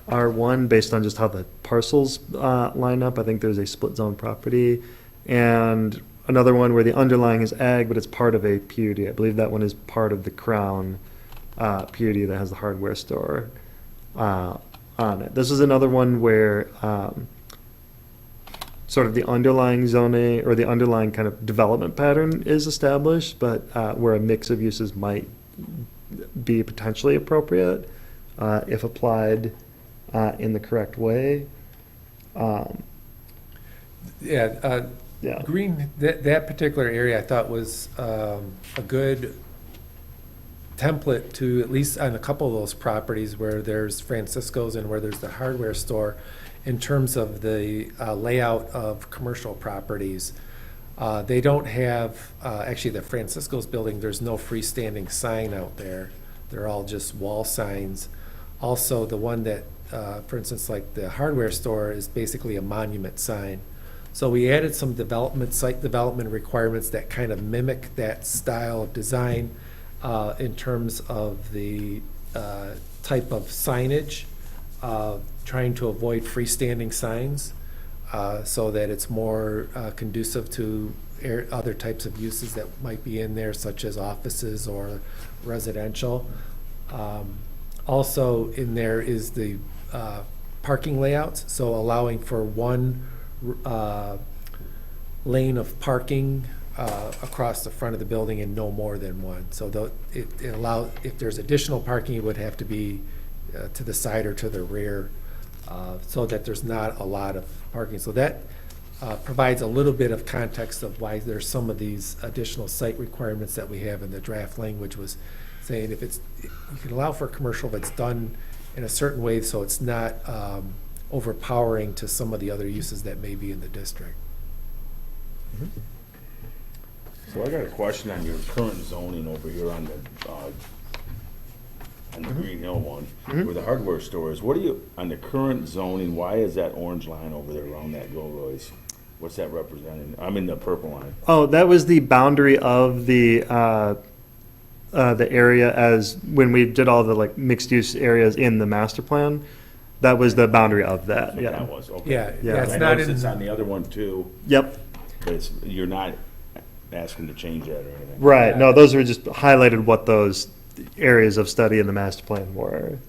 R1 based on just how the parcels line up. I think there's a split zone property, and another one where the underlying is ag, but it's part of a PUD. I believe that one is part of the Crown PUD that has the hardware store on it. This is another one where sort of the underlying zoning or the underlying kind of development pattern is established, but where a mix of uses might be potentially appropriate if applied. in the correct way. Yeah, Yeah. Green, that particular area I thought was a good template to, at least on a couple of those properties where there's Francisco's and where there's the hardware store, in terms of the layout of commercial properties. They don't have, actually the Francisco's building, there's no freestanding sign out there. They're all just wall signs. Also, the one that, for instance, like the hardware store is basically a monument sign. So we added some site development requirements that kind of mimic that style of design in terms of the type of signage, trying to avoid freestanding signs so that it's more conducive to other types of uses that might be in there, such as offices or residential. Also in there is the parking layouts, so allowing for one lane of parking across the front of the building and no more than one. So it allows, if there's additional parking, it would have to be to the side or to the rear, so that there's not a lot of parking. So that provides a little bit of context of why there's some of these additional site requirements that we have in the draft language, was saying if you can allow for commercial if it's done in a certain way so it's not overpowering to some of the other uses that may be in the district. So I got a question on your current zoning over here on the Green Hill one, where the hardware store is. What do you, on the current zoning, why is that orange line over there around that Gilroy's? What's that representing? I'm in the purple line. Oh, that was the boundary of the area as, when we did all the like mixed-use areas in the master plan, that was the boundary of that, So yeah. that was, okay. Yeah, it's I not noticed in. it's on the other one too, Yep, but you're not asking to change that or anything. right, no, those were just highlighted what those areas of study in the master plan were.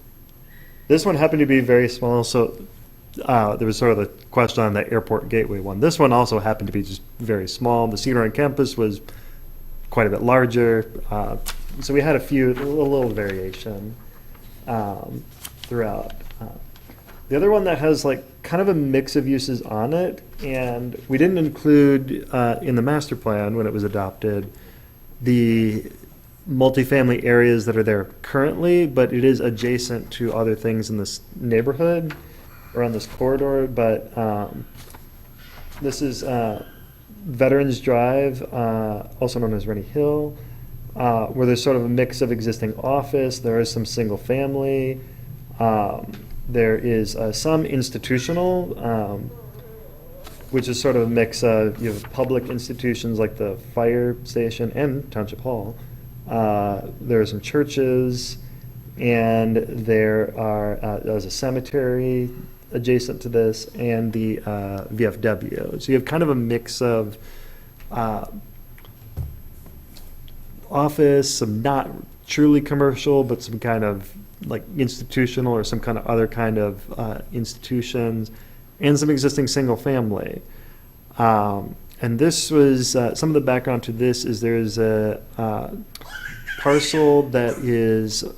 This one happened to be very small, so there was sort of the question on the airport gateway one. This one also happened to be just very small. The Cedar Run campus was quite a bit larger, so we had a little variation throughout. The other one that has like kind of a mix of uses on it, and we didn't include in the master plan when it was adopted the multifamily areas that are there currently, but it is adjacent to other things in this neighborhood or on this corridor. But this is Veterans Drive, also known as Rennie Hill, where there's sort of a mix of existing office. There is some single family. There is some institutional, which is sort of a mix of, you have public institutions like the fire station and Township Hall. There are some churches, and there's a cemetery adjacent to this, and the VFW. So you have kind of a mix of office, some not truly commercial, but some kind of like institutional or some kind of other kind of institutions, and some existing single family. And this was, some of the background to this is there's a parcel that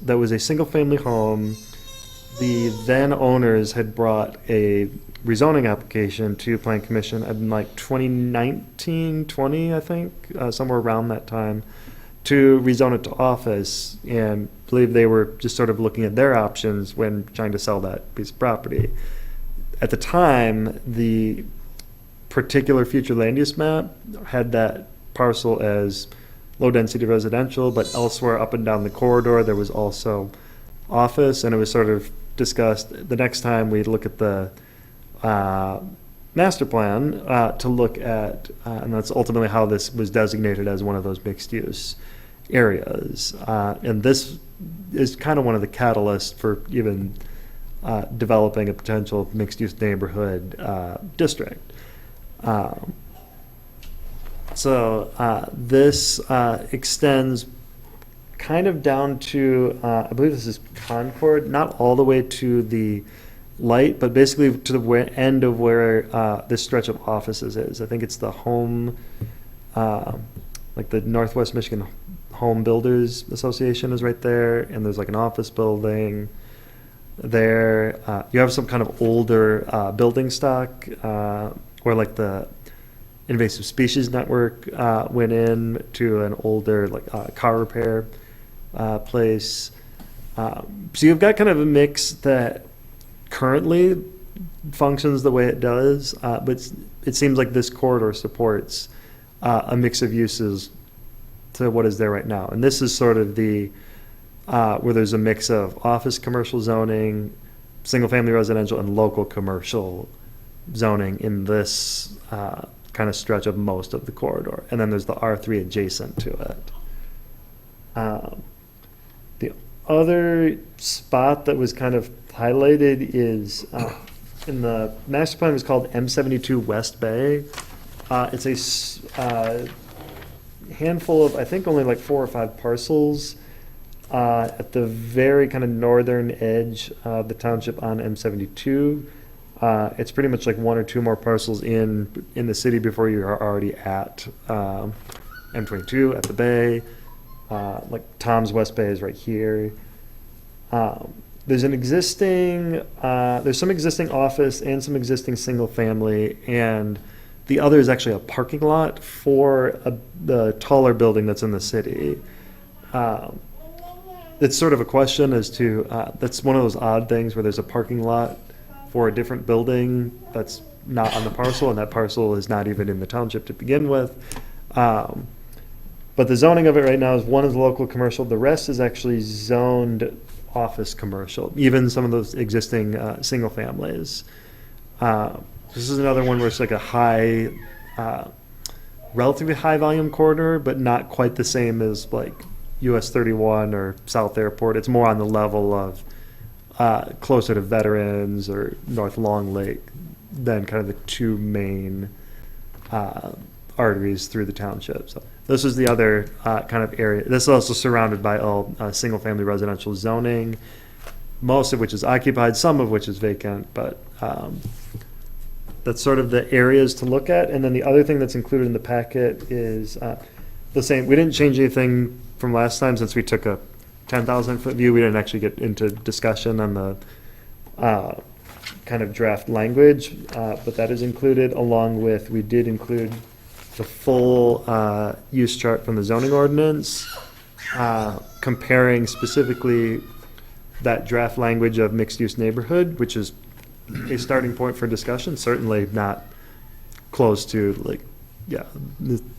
was a single family home. The then owners had brought a rezoning application to Plan Commission in like 2019, 20, I think, somewhere around that time, to rezone it to office, and believe they were just sort of looking at their options when trying to sell that piece of property. At the time, the particular future land use map had that parcel as low-density residential, but elsewhere up and down the corridor, there was also office, and it was sort of discussed the next time we look at the master plan to look at, and that's ultimately how this was designated as one of those mixed-use areas. And this is kind of one of the catalysts for even developing a potential mixed-use neighborhood district. So this extends kind of down to, I believe this is Concord, not all the way to the light, but basically to the end of where this stretch of offices is. I think it's the home, like the Northwest Michigan Home Builders Association is right there, and there's like an office building. there. You have some kind of older building stock where like the invasive species network went in to an older like car repair place. So you've got kind of a mix that currently functions the way it does, but it seems like this corridor supports a mix of uses to what is there right now. And this is sort of the where there's a mix of office commercial zoning, single-family residential, and local commercial zoning in this kind of stretch of most of the corridor. And then there's the R3 adjacent to it. The other spot that was kind of highlighted is in the master plan was called M72 West Bay. It's a handful of, I think only like 4 or 5 parcels at the very kind of northern edge of the township on M72. It's pretty much like 1 or 2 more parcels in the city before you are already at M22 at the bay. Like Tom's West Bay is right here. There's some existing office and some existing single family, and the other is actually a parking lot for the taller building that's in the city. It's sort of a question as to, that's one of those odd things where there's a parking lot for a different building that's not on the parcel, and that parcel is not even in the township to begin with. But the zoning of it right now is one is local commercial, the rest is actually zoned office commercial, even some of those existing single families. This is another one where it's like a relatively high volume corridor, but not quite the same as like US 31 or South Airport. It's more on the level of closer to Veterans or North Long Lake than kind of the 2 main arteries through the township. So this is the other kind of area. This is also surrounded by all single-family residential zoning, most of which is occupied, some of which is vacant, but that's sort of the areas to look at. And then the other thing that's included in the packet is the same. We didn't change anything from last time since we took a 10,000-foot view. We didn't actually get into discussion on the kind of draft language, but that is included along with, we did include the full use chart from the zoning ordinance, comparing specifically that draft language of mixed-use neighborhood, which is a starting point for discussion, certainly not close to, like, yeah,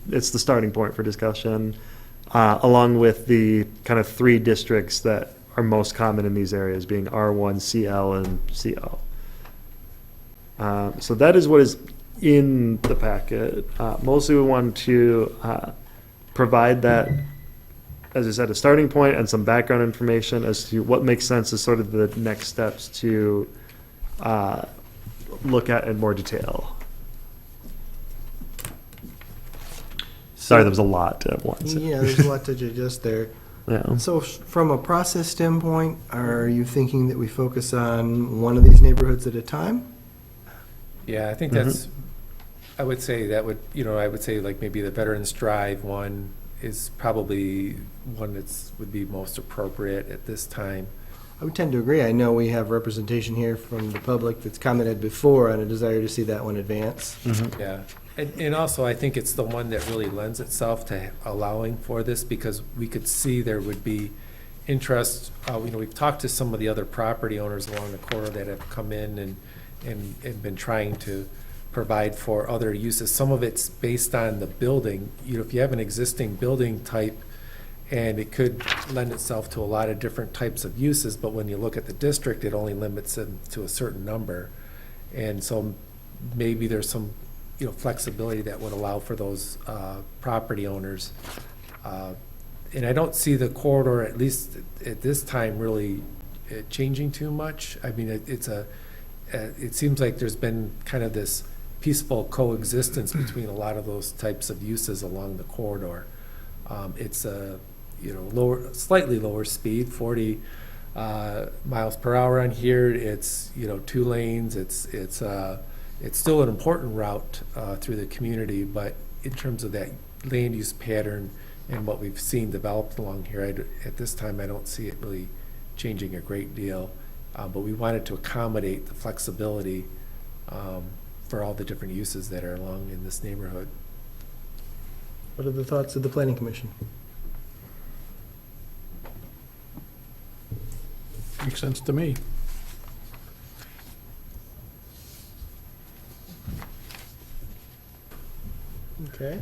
it's the starting point for discussion, along with the kind of 3 districts that are most common in these areas, being R1, CL, and CO. So that is what is in the packet. Mostly we want to provide that, as I said, a starting point and some background information as to what makes sense as sort of the next steps to look at in more detail. Sorry, there was a lot at once. Yeah, there's a lot to digest there. Yeah. So from a process standpoint, are you thinking that we focus on one of these neighborhoods at a time? Yeah, I think that's, I would say that would, I would say like maybe the Veterans Drive one is probably one would be most appropriate at this time. I would tend to agree. I know we have representation here from the public that's commented before on a desire to see that one advance. Yeah, and also I think it's the one that really lends itself to allowing for this, because we could see there would be interest. We've talked to some of the other property owners along the corridor that have come in and been trying to provide for other uses. Some of it's based on the building. If you have an existing building type, and it could lend itself to a lot of different types of uses, but when you look at the district, it only limits it to a certain number. And so maybe there's some, flexibility that would allow for those property owners. And I don't see the corridor, at least at this time, really changing too much. I mean, it seems like there's been kind of this peaceful coexistence between a lot of those types of uses along the corridor. It's a slightly lower speed, 40 miles per hour on here. It's 2 lanes. It's still an important route through the community, but in terms of that land use pattern and what we've seen developed along here, at this time I don't see it really changing a great deal. But we wanted to accommodate the flexibility for all the different uses that are along in this neighborhood. What are the thoughts of the planning commission? Makes sense to me. Okay.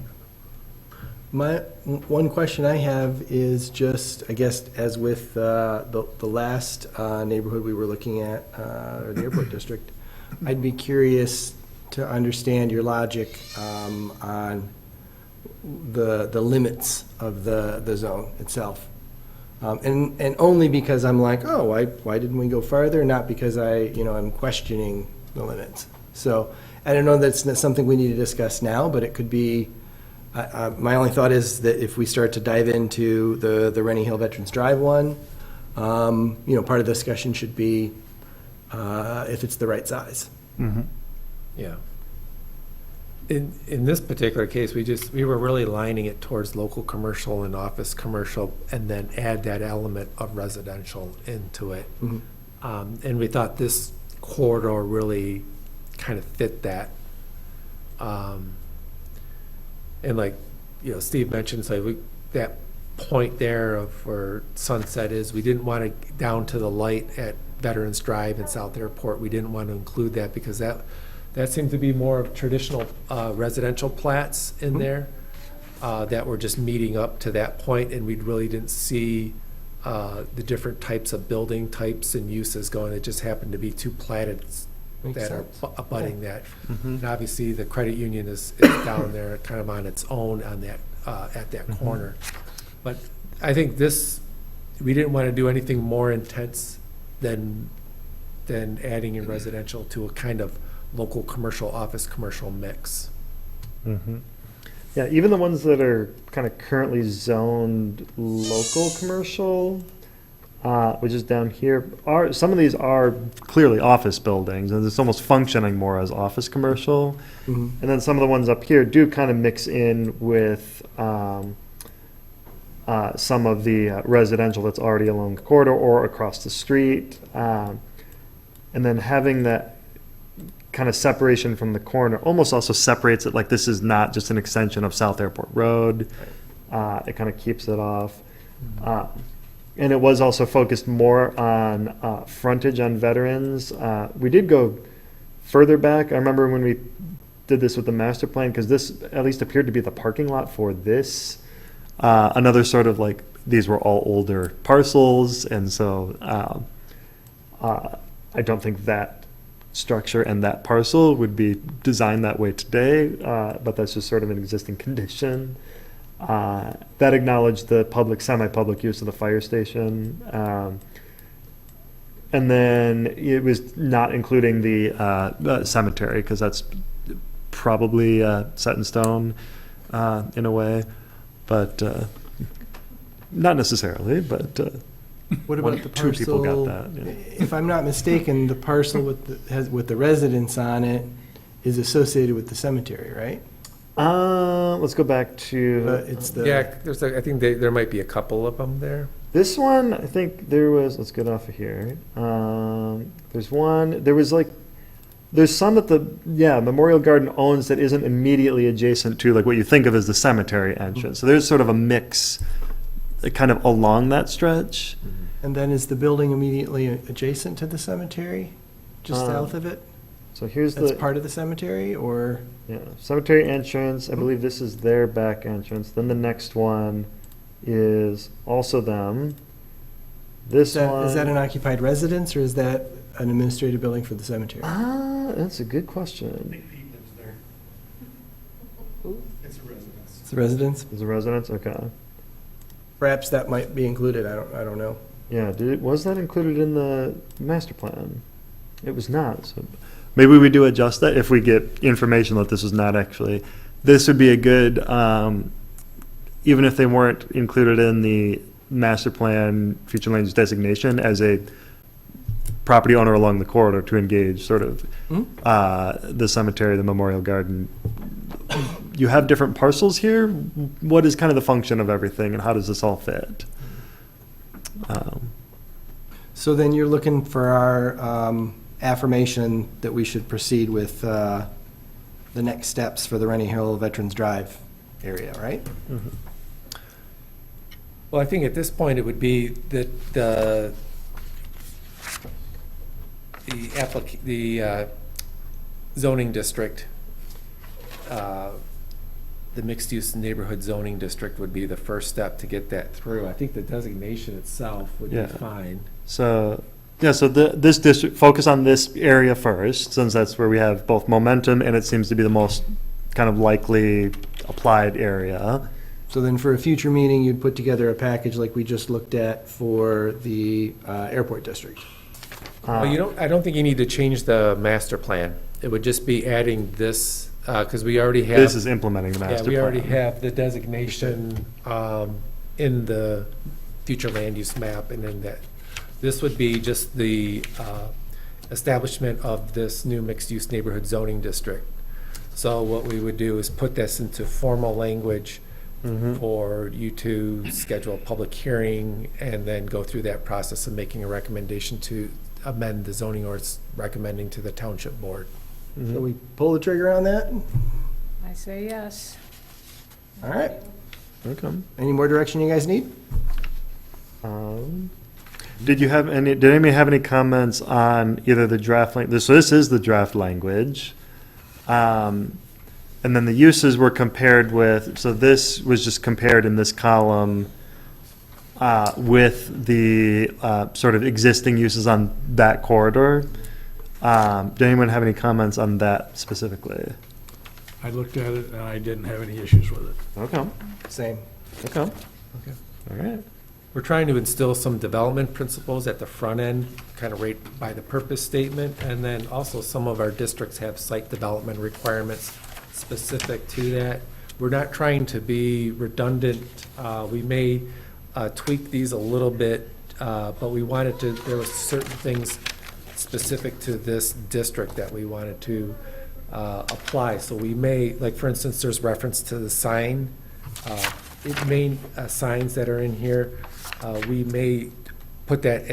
One question I have is just, I guess, as with the last neighborhood we were looking at, or the airport district, I'd be curious to understand your logic on the limits of the zone itself. And only because I'm like, oh, why didn't we go farther? Not because I'm questioning the limits. So I don't know that's not something we need to discuss now, but it could be, my only thought is that if we start to dive into the Rennie Hill Veterans Drive one, part of the discussion should be if it's the right size. Mm-hmm. Yeah. In this particular case, we were really lining it towards local commercial and office commercial, and then add that element of residential into it. Mhm. And we thought this corridor really kind of fit that. And like, Steve mentioned, so that point there of where Sunset is, we didn't want to down to the light at Veterans Drive and South Airport. We didn't want to include that because that seemed to be more of traditional residential plats in there that were just meeting up to that point, and we really didn't see the different types of building types and uses going. It just happened to be two platted Makes that sense. are abutting that. Mm-hmm. And obviously, the credit union is down there kind of on its own on that, at that corner. But I think we didn't want to do anything more intense than adding in residential to a kind of local commercial, office commercial mix. Mm-hmm. Yeah, even the ones that are kind of currently zoned local commercial, which is down here, some of these are clearly office buildings, and it's almost functioning more as office commercial. Mhm. And then some of the ones up here do kind of mix in with some of the residential that's already along the corridor or across the street. And then having that kind of separation from the corner almost also separates it, like this is not just an extension of South Airport Road. It kind of keeps it off. And it was also focused more on frontage on veterans. We did go further back. I remember when we did this with the master plan, because this at least appeared to be the parking lot for this. Another sort of like, these were all older parcels, and so I don't think that structure and that parcel would be designed that way today, but that's just sort of an existing condition. That acknowledged the semi-public use of the fire station. And then it was not including the cemetery, because that's probably set in stone in a way, but not necessarily, but What about the two people parcel? got that. Yeah. If I'm not mistaken, the parcel with the residence on it is associated with the cemetery, right? Let's go back to But it's the. Yeah, I think there might be a couple of them there. this one. I think there was. Let's get off of here. There's one. There's some that the Memorial Garden owns that isn't immediately adjacent to like what you think of as the cemetery entrance. So there's sort of a mix, kind of along that stretch. And then is the building immediately adjacent to the cemetery, just south of it? So here's That's the part of the cemetery, or? cemetery entrance. I believe this is their back entrance. Then the next one is also them. This one Is that an occupied residence, or is that an administrative building for the cemetery? That's a good question. It's a residence? Is a residence? Okay. Perhaps that might be included, I don't know. Yeah, was that included in the master plan? It was not, so maybe we do adjust that if we get information that this is not actually. This would be a good, even if they weren't included in the master plan future land use designation as a property owner along the corridor to engage sort of the cemetery, the memorial garden. You have different parcels here. What is kind of the function of everything, and how does this all fit? So then you're looking for our affirmation that we should proceed with the next steps for the Rennie Hill Veterans Drive area, right? Well, I think at this point, it would be that the zoning district, the mixed-use neighborhood zoning district would be the first step to get that through. I think the designation itself would be Yeah. fine. So, yeah, so this district, focus on this area first, since that's where we have both momentum and it seems to be the most kind of likely applied area. So then for a future meeting, you'd put together a package like we just looked at for the airport district. Well, I don't think you need to change the master plan. It would just be adding this, because we already have. This is implementing the Yeah, master we plan. already have the designation in the future land use map, and then this would be just the establishment of this new mixed-use neighborhood zoning district. So what we would do is put this into formal language for you to schedule a public hearing and then go through that process of making a recommendation to amend the zoning ordinance, recommending to the township board. So we pull the trigger on that? I say yes. All right. Okay. Any more direction you guys need? Did anybody have any comments on either the draft language? So this is the draft language. And then the uses were compared with, so this was just compared in this column with the sort of existing uses on that corridor. Did anyone have any comments on that specifically? I looked at it and I didn't have any issues with it. Okay. Same. Okay. Okay. All right. We're trying to instill some development principles at the front end, kind of right by the purpose statement, and then also some of our districts have site development requirements specific to that. We're not trying to be redundant. We may tweak these a little bit, but we wanted to, there were certain things specific to this district that we wanted to apply. So we may, like for instance, there's reference to the sign, main signs that are in here. We may put that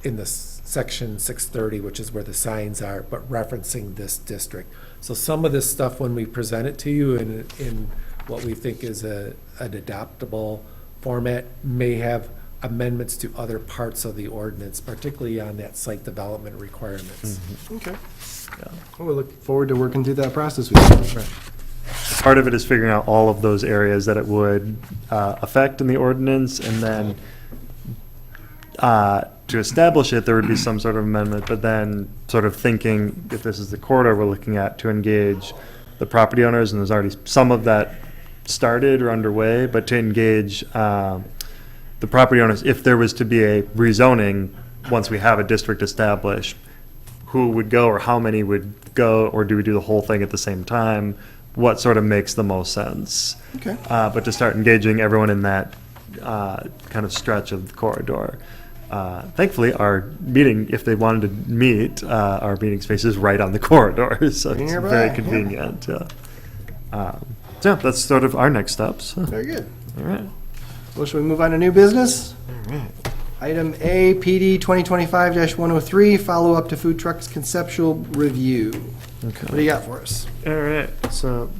in the section 630, which is where the signs are, but referencing this district. So some of this stuff, when we present it to you in what we think is an adoptable format, may have amendments to other parts of the ordinance, particularly on that site development requirements. Okay. Well, we look forward to working through that process with you. Part of it is figuring out all of those areas that it would affect in the ordinance, and then to establish it, there would be some sort of amendment, but then sort of thinking, if this is the corridor we're looking at, to engage the property owners, and there's already some of that started or underway, but to engage the property owners, if there was to be a rezoning, once we have a district established, who would go or how many would go, or do we do the whole thing at the same time? What sort of makes the most sense? Okay. But to start engaging everyone in that kind of stretch of the corridor. Thankfully, our meeting, if they wanted to meet, our meeting space is right on the corridor, so it's Nearby, very yeah. convenient. So that's sort of our next steps. Very good. All right. Well, shall we move on to new business? Item A, PD 2025-103, follow-up to food trucks conceptual review. Okay. What do you got for us? All right, so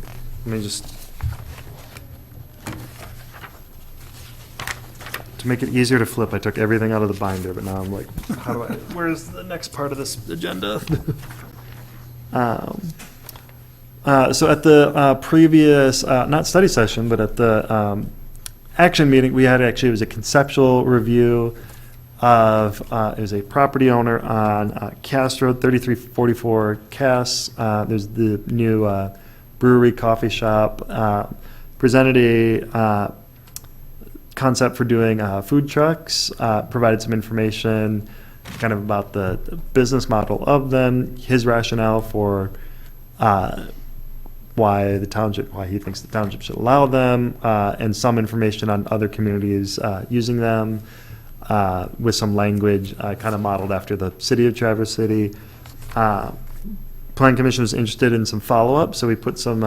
let me just, to make it easier to flip, I took everything out of the binder, but now I'm like, how do I, where's the next part of this agenda? So at the previous, not study session, but at the action meeting, we had it was a conceptual review of, it was a property owner on Cass Road, 3344 Cass. There's the new brewery coffee shop. Presented a concept for doing food trucks, provided some information kind of about the business model of them, his rationale for why he thinks the township should allow them, and some information on other communities using them, with some language kind of modeled after the city of Traverse City. Plan Commission was interested in some follow-up, so we put some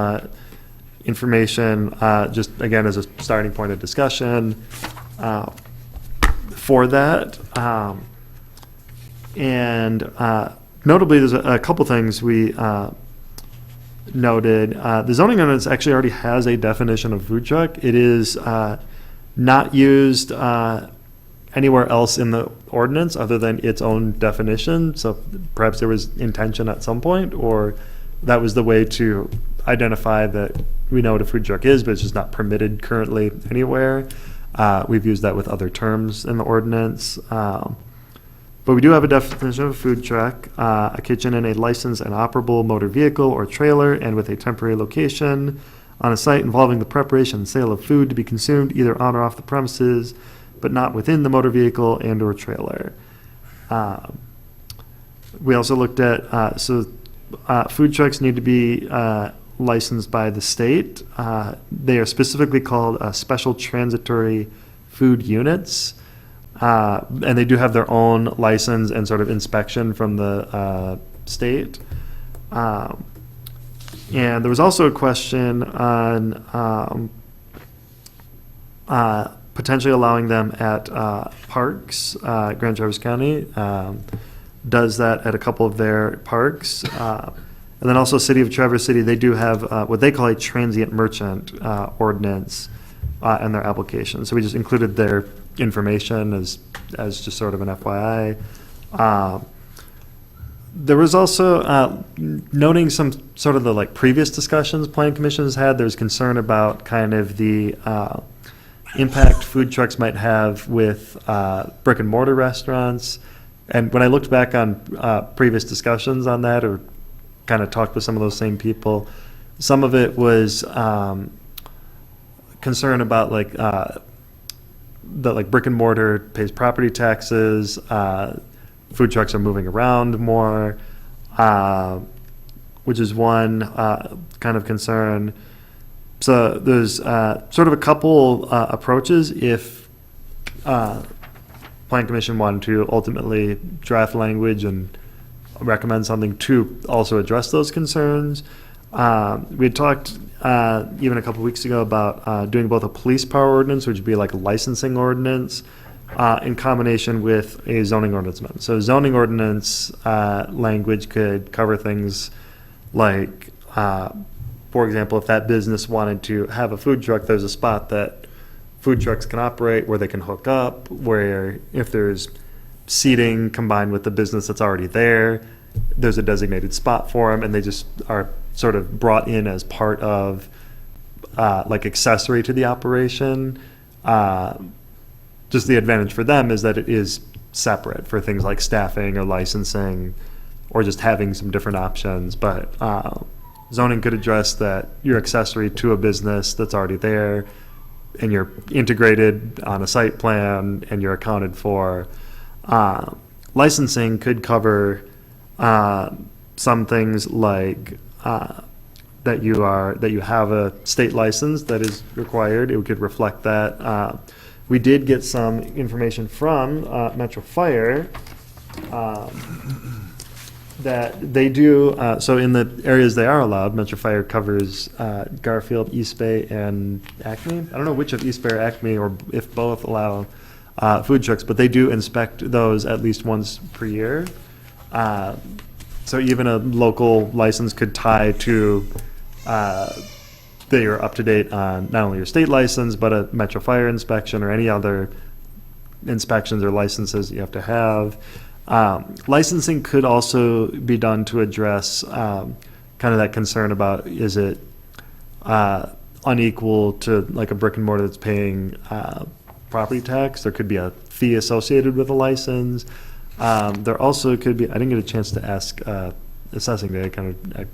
information, just again as a starting point of discussion for that. And notably, there's a couple things we noted. The zoning ordinance actually already has a definition of food truck. It is not used anywhere else in the ordinance other than its own definition. So perhaps there was intention at some point, or that was the way to identify that we know what a food truck is, but it's just not permitted currently anywhere. We've used that with other terms in the ordinance. But we do have a definition of a food truck, a kitchen in a licensed and operable motor vehicle or trailer and with a temporary location on a site involving the preparation and sale of food to be consumed either on or off the premises, but not within the motor vehicle and or trailer. We also looked at, food trucks need to be licensed by the state. They are specifically called special transitory food units. And they do have their own license and sort of inspection from the state. And there was also a question on potentially allowing them at parks. Grand Traverse County does that at a couple of their parks. And then also City of Traverse City, they do have what they call a transient merchant ordinance in their application. So we just included their information as just sort of an FYI. There was also noting some sort of the like previous discussions Plan Commission has had. There's concern about kind of the impact food trucks might have with brick and mortar restaurants. And when I looked back on previous discussions on that, or kind of talked with some of those same people, some of it was concern about like that like brick and mortar pays property taxes, food trucks are moving around more, which is one kind of concern. So there's sort of a couple approaches if Plan Commission wanted to ultimately draft language and recommend something to also address those concerns. We had talked even a couple weeks ago about doing both a police power ordinance, which would be like a licensing ordinance, in combination with a zoning ordinance amendment. So zoning ordinance language could cover things like, for example, if that business wanted to have a food truck, there's a spot that food trucks can operate where they can hook up, where if there's seating combined with the business that's already there, there's a designated spot for them, and they just are sort of brought in as part of like accessory to the operation. Just the advantage for them is that it is separate for things like staffing or licensing or just having some different options. But zoning could address that you're accessory to a business that's already there and you're integrated on a site plan and you're accounted for. Licensing could cover some things like that you have a state license that is required. It could reflect that. We did get some information from Metro Fire that they do, so in the areas they are allowed, Metro Fire covers Garfield, East Bay, and Acme. I don't know which of East Bay or Acme, or if both allow food trucks, but they do inspect those at least once per year. So even a local license could tie to that you're up to date on not only your state license, but a Metro Fire inspection or any other inspections or licenses you have to have. Licensing could also be done to address kind of that concern about, is it unequal to like a brick and mortar that's paying property tax? There could be a fee associated with a license. There also could be, I didn't get a chance to ask assessing day, I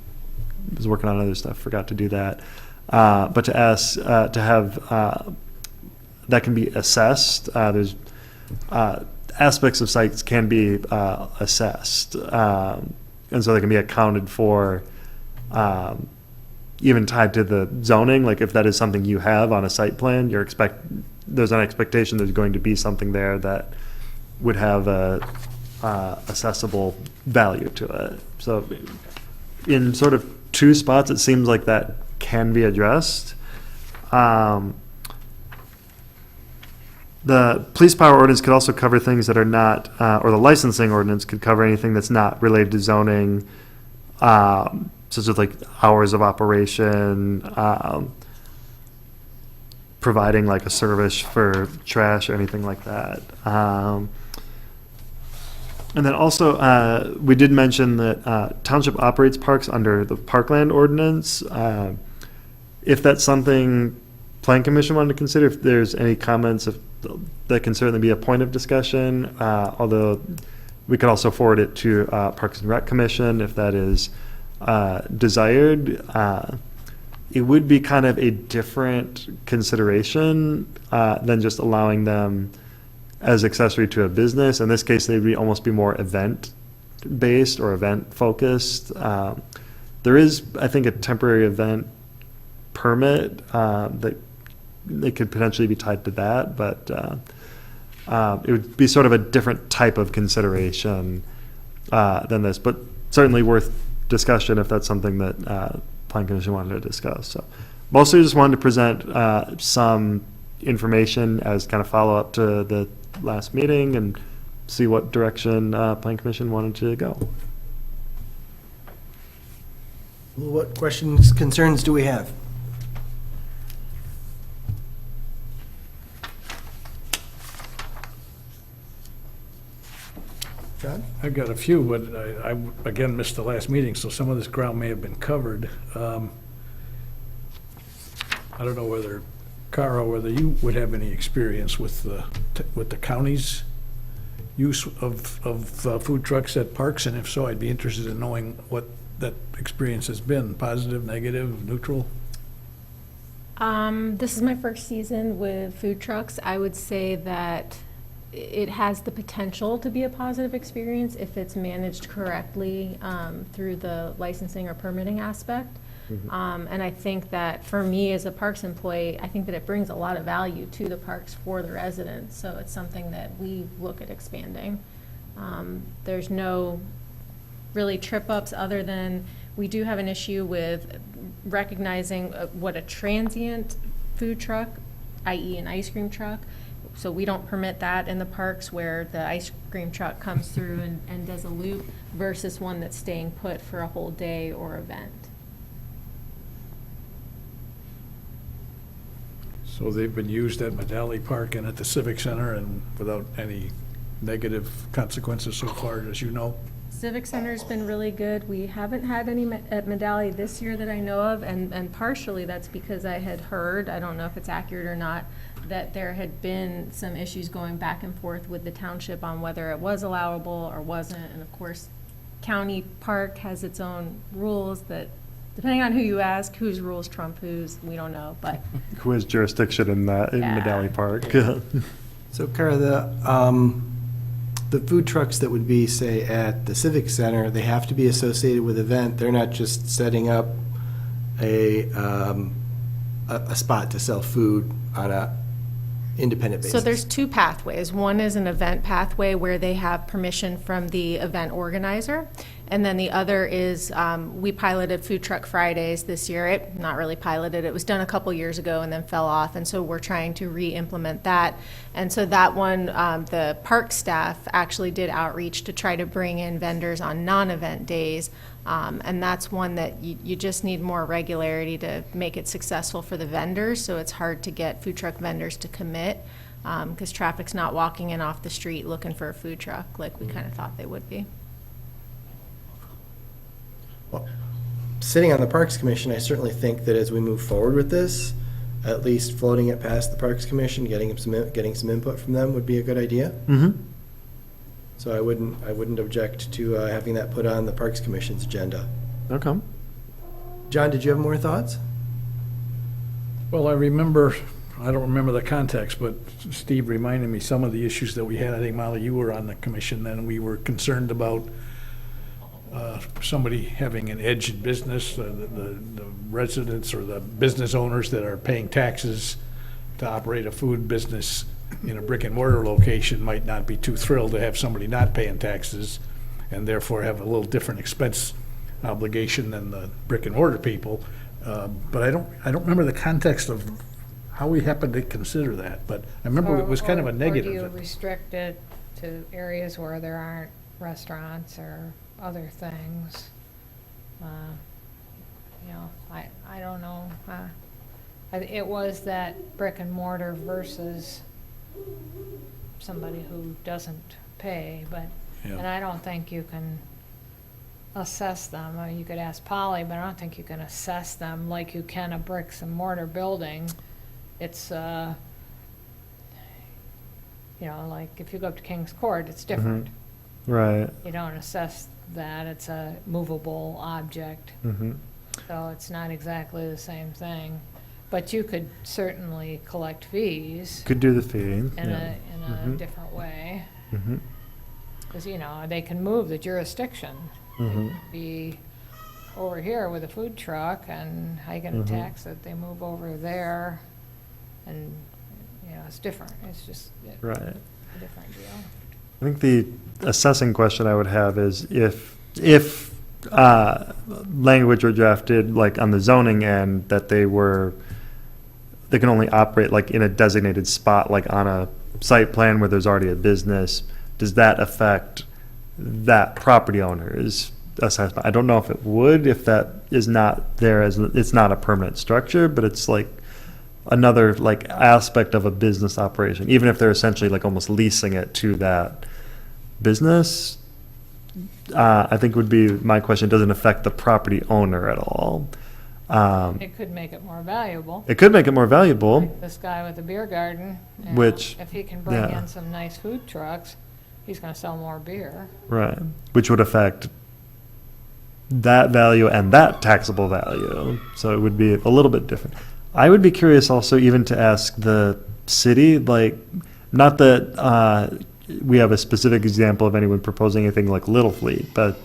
was working on other stuff, forgot to do that. But to ask, to have, that can be assessed. There's aspects of sites can be assessed. And so they can be accounted for, even tied to the zoning. Like if that is something you have on a site plan, there's an expectation there's going to be something there that would have a assessable value to it. So in sort of two spots, it seems like that can be addressed. The police power ordinance could also cover things that are not, or the licensing ordinance could cover anything that's not related to zoning, such as like hours of operation, providing like a service for trash or anything like that. And then also, we did mention that township operates parks under the parkland ordinance. If that's something Plan Commission wanted to consider, if there's any comments, that can certainly be a point of discussion, although we could also forward it to Parks and Rec Commission if that is desired. It would be kind of a different consideration than just allowing them as accessory to a business. In this case, they'd almost be more event-based or event-focused. There is, I think, a temporary event permit that they could potentially be tied to that, but it would be sort of a different type of consideration than this, but certainly worth discussion if that's something that Plan Commission wanted to discuss. So mostly just wanted to present some information as kind of follow-up to the last meeting and see what direction Plan Commission wanted to go. What questions, concerns do we have? John? I've got a few, but I again missed the last meeting, so some of this ground may have been covered. I don't know whether, Carl, whether you would have any experience with the county's use of food trucks at parks, and if so, I'd be interested in knowing what that experience has been, positive, negative, neutral? This is my first season with food trucks. I would say that it has the potential to be a positive experience if it's managed correctly through the licensing or permitting aspect. And I think that for me as a parks employee, I think that it brings a lot of value to the parks for the residents. So it's something that we look at expanding. There's no really trip ups other than we do have an issue with recognizing what a transient food truck, i.e. an ice cream truck. So we don't permit that in the parks where the ice cream truck comes through and does a loop versus one that's staying put for a whole day or event. So they've been used at Medalli Park and at the Civic Center and without any negative consequences so far, as you know? Civic Center's been really good. We haven't had any at Medalli this year that I know of, and partially that's because I had heard, I don't know if it's accurate or not, that there had been some issues going back and forth with the township on whether it was allowable or wasn't, and of course, county park has its own rules that, depending on who you ask, whose rules trump whose, we don't know, but. Who has jurisdiction in that, in Yeah. Medalli Park? So Kara, the food trucks that would be, say, at the Civic Center, they have to be associated with event. They're not just setting up a spot to sell food on a independent basis. So there's two pathways. One is an event pathway where they have permission from the event organizer. And then the other is, we piloted Food Truck Fridays this year. Not really piloted, it was done a couple years ago and then fell off. And so we're trying to re-implement that. And so that one, the park staff actually did outreach to try to bring in vendors on non-event days. And that's one that you just need more regularity to make it successful for the vendors. So it's hard to get food truck vendors to commit because traffic's not walking in off the street looking for a food truck like we kind of thought they would be. Well, sitting on the Parks Commission, I certainly think that as we move forward with this, at least floating it past the Parks Commission, getting some input from them would be a good idea. Mm-hmm. So I wouldn't object to having that put on the Parks Commission's agenda. Okay. John, did you have more thoughts? Well, I don't remember the context, but Steve reminded me some of the issues that we had. I think, Molly, you were on the commission then. We were concerned about somebody having an edge in business, the residents or the business owners that are paying taxes to operate a food business in a brick and mortar location might not be too thrilled to have somebody not paying taxes and therefore have a little different expense obligation than the brick and mortar people. But I don't remember the context of how we happened to consider that, but I remember it was kind of a Or do you negative. restrict it to areas where there aren't restaurants or other things? You know, I don't know. It was that brick and mortar versus somebody who doesn't pay, but, Yeah. and I don't think you can assess them. I mean, you could ask Polly, but I don't think you can assess them like you can a bricks and mortar building. It's, you know, like if you go up to King's Court, it's different. Right. You don't assess that, it's a movable object, Mm-hmm. so it's not exactly the same thing. But you could certainly collect fees Could do the fee. in Yeah. a Mhm. different way. Mm-hmm. Because, you know, they can move the jurisdiction. Mm-hmm. Be over here with a food truck, and how you gonna Mhm. tax it? They move over there, and, you know, it's different. It's just Right. a different deal. I think the assessing question I would have is if language were drafted like on the zoning end that they can only operate like in a designated spot, like on a site plan where there's already a business, does that affect that property owner's assessment? I don't know if it would, if that is not there as, it's not a permanent structure, but it's like another like aspect of a business operation, even if they're essentially like almost leasing it to that business. I think would be my question, doesn't affect the property owner at all. It could make it more valuable. It could make it more valuable. Like this guy with the beer garden. you know, Which- If he can bring yeah. in some nice food trucks, he's gonna sell more beer. Right, which would affect that value and that taxable value, so it would be a little bit different. I would be curious also even to ask the city, like, not that we have a specific example of anyone proposing anything like Little Fleet, but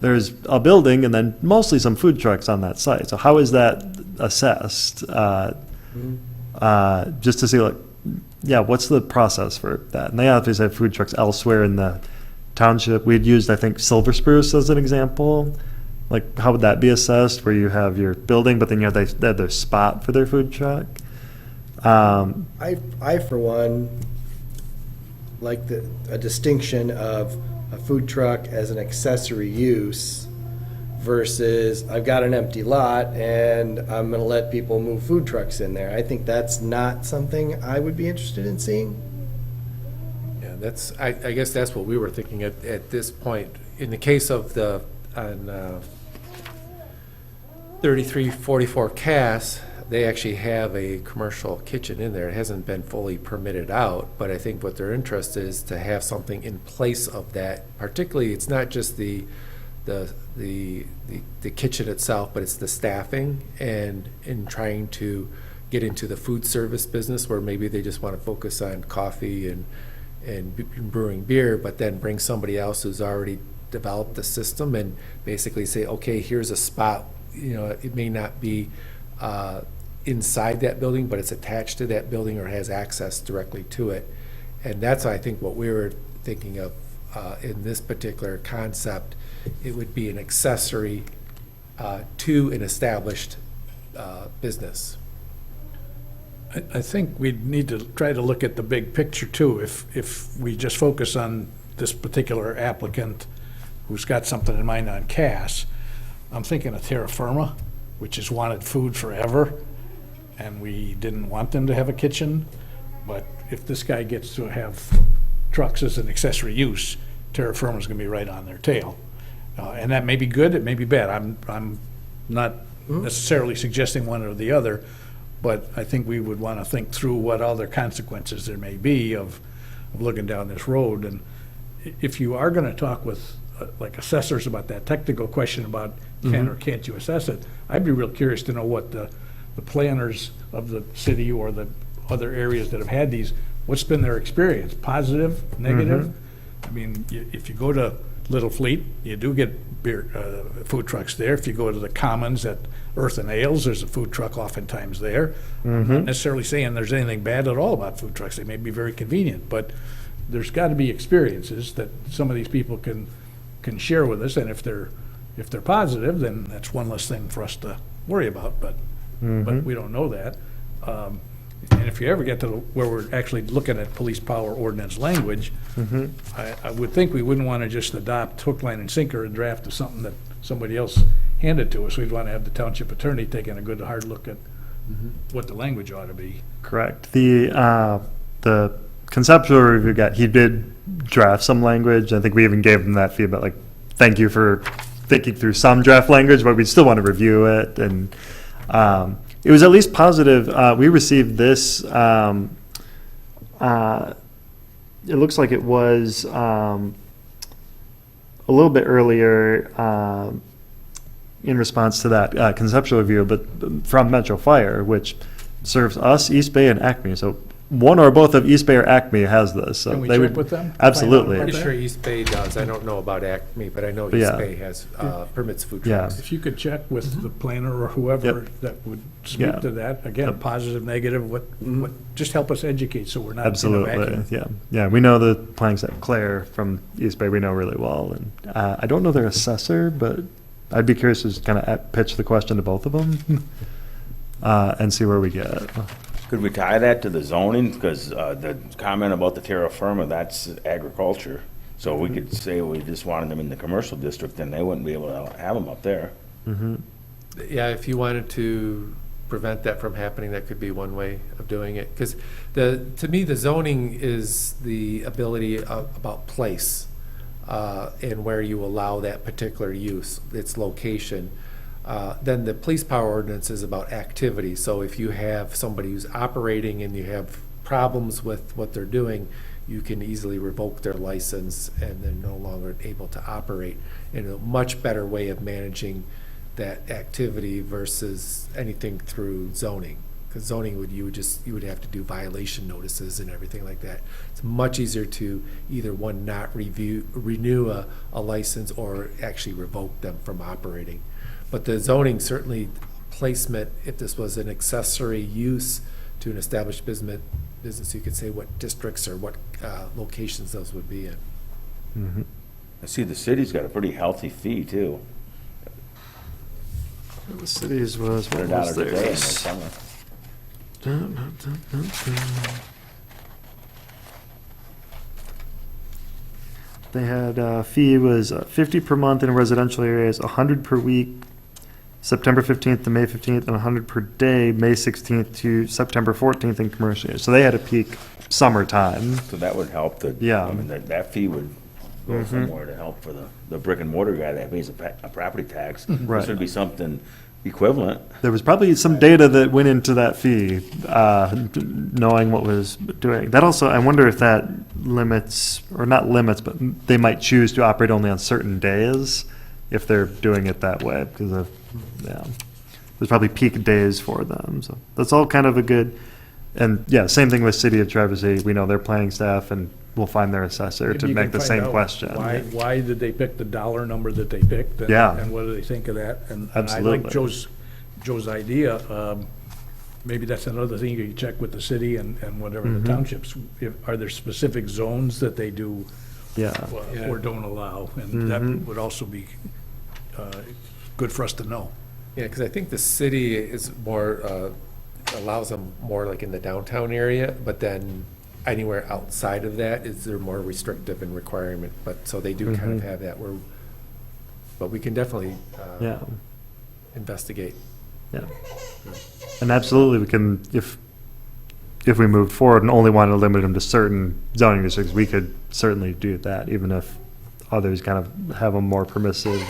there's a building and then mostly some food trucks on that site, so how is that assessed? Just to see, like, yeah, what's the process for that? And they obviously have food trucks elsewhere in the township. We had used, I think, Silver Spruce as an example. Like, how would that be assessed, where you have your building, but then you have their spot for their food truck? I for one, like a distinction of a food truck as an accessory use versus I've got an empty lot and I'm gonna let people move food trucks in there. I think that's not something I would be interested in seeing. Yeah, I guess that's what we were thinking at this point. In the case of on 3344 Cass, they actually have a commercial kitchen in there. It hasn't been fully permitted out, but I think what their interest is to have something in place of that. Particularly, it's not just the kitchen itself, but it's the staffing and in trying to get into the food service business where maybe they just want to focus on coffee and brewing beer, but then bring somebody else who's already developed the system and basically say, okay, here's a spot. You know, it may not be inside that building, but it's attached to that building or has access directly to it. And that's, I think, what we were thinking of in this particular concept. It would be an accessory to an established business. I think we need to try to look at the big picture too. If we just focus on this particular applicant who's got something in mind on Cass, I'm thinking of Terra Firma, which has wanted food forever, and we didn't want them to have a kitchen. But if this guy gets to have trucks as an accessory use, Terra Firma's gonna be right on their tail. And that may be good, it may be bad. I'm not necessarily suggesting one or the other, but I think we would want to think through what other consequences there may be of looking down this road. And if you are going to talk with like assessors about that technical question about can or can't you assess it, I'd be real curious to know what the planners of the city or the other areas that have had these, what's been their experience, positive, negative? I mean, if you go to Little Fleet, you do get beer, food trucks there. If you go to the Commons at Earth and Ales, there's a food truck oftentimes there. I'm not necessarily saying there's anything bad at all about food trucks. They may be very convenient, but there's got to be experiences that some of these people can share with us. And if they're positive, then that's one less thing for us to worry about. But we don't know that. if you ever get to where we're actually looking at police power ordinance language, I would think we wouldn't want to just adopt hook, line, and sinker and draft to something that somebody else handed to us. We'd want to have the township attorney taking a good hard look at what the language ought to be. Correct. The conceptual review guy, he did draft some language. I think we even gave him that feedback, like, thank you for thinking through some draft language, but we still want to review it. And it was at least positive. We received this. It looks like it was a little bit earlier in response to that conceptual review, but from Metro Fire, which serves us, East Bay, and Acme. So one or both of East Bay or Acme has this. So Can we they check would with them? absolutely. Find out Pretty about sure that? East Bay does. I don't know about Acme, but I know But East yeah. Bay has, permits food Yeah. trucks. If you could check with the planner or whoever Yep. that would Yeah. speak to that, again, Yep. positive, negative, what, just help us educate so we're not in a Absolutely, vacuum. yeah. We know the planning staff, Claire from East Bay, we know really well. And I don't know their assessor, but I'd be curious to just kind of pitch the question to both of them and see where we get. Could we tie that to the zoning? Because the comment about the terra firma, that's agriculture. So we could say we just wanted them in the commercial district, then they wouldn't be able to have them up there. Yeah, if you wanted to prevent that from happening, that could be one way of doing it. Because to me, the zoning is the ability about place and where you allow that particular use, its location. Then the police power ordinance is about activity. So if you have somebody who's operating and you have problems with what they're doing, you can easily revoke their license and they're no longer able to operate in a much better way of managing that activity versus anything through zoning. Because zoning you would have to do violation notices and everything like that. It's much easier to either one, not renew a license or actually revoke them from operating. But the zoning, certainly placement, if this was an accessory use to an established business, you could say what districts or what locations those would be in. I see the city's got a pretty healthy fee too. The cities was, what $100 was a day in the theirs? summer. They had fee was 50 per month in residential areas, 100 per week, September 15th to May 15th, and 100 per day, May 16th to September 14th in commercial areas. So they had a peak summertime. So that would help the, Yeah. I mean, that fee would go somewhere to help for the brick and mortar guy that pays a property tax. Right. This would be something equivalent. There was probably some data that went into that fee, knowing what was doing. That also, I wonder if that limits, or not limits, but they might choose to operate only on certain days if they're doing it that way, because of, yeah. There's probably peak days for them, so that's all kind of a good, and yeah, same thing with City of Traverse City. We know their planning staff, and we'll find their assessor Maybe to you make can the find same out question. Why did they pick the dollar number that they picked? And- Yeah. And what do they think of that? And I Absolutely. like Joe's idea. Maybe that's another thing you can check with the city and whatever the townships. Are there specific zones that they do Yeah, or don't allow? And that would also be good for us to know. Yeah, because I think the city is more, allows them more like in the downtown area, but then anywhere outside of that is they're more restrictive in requirement, but, so they do kind of have that where, but we can definitely yeah. investigate. Yeah. And absolutely, we can, if we moved forward and only wanted to limit them to certain zoning districts, we could certainly do that, even if others kind of have them more permissive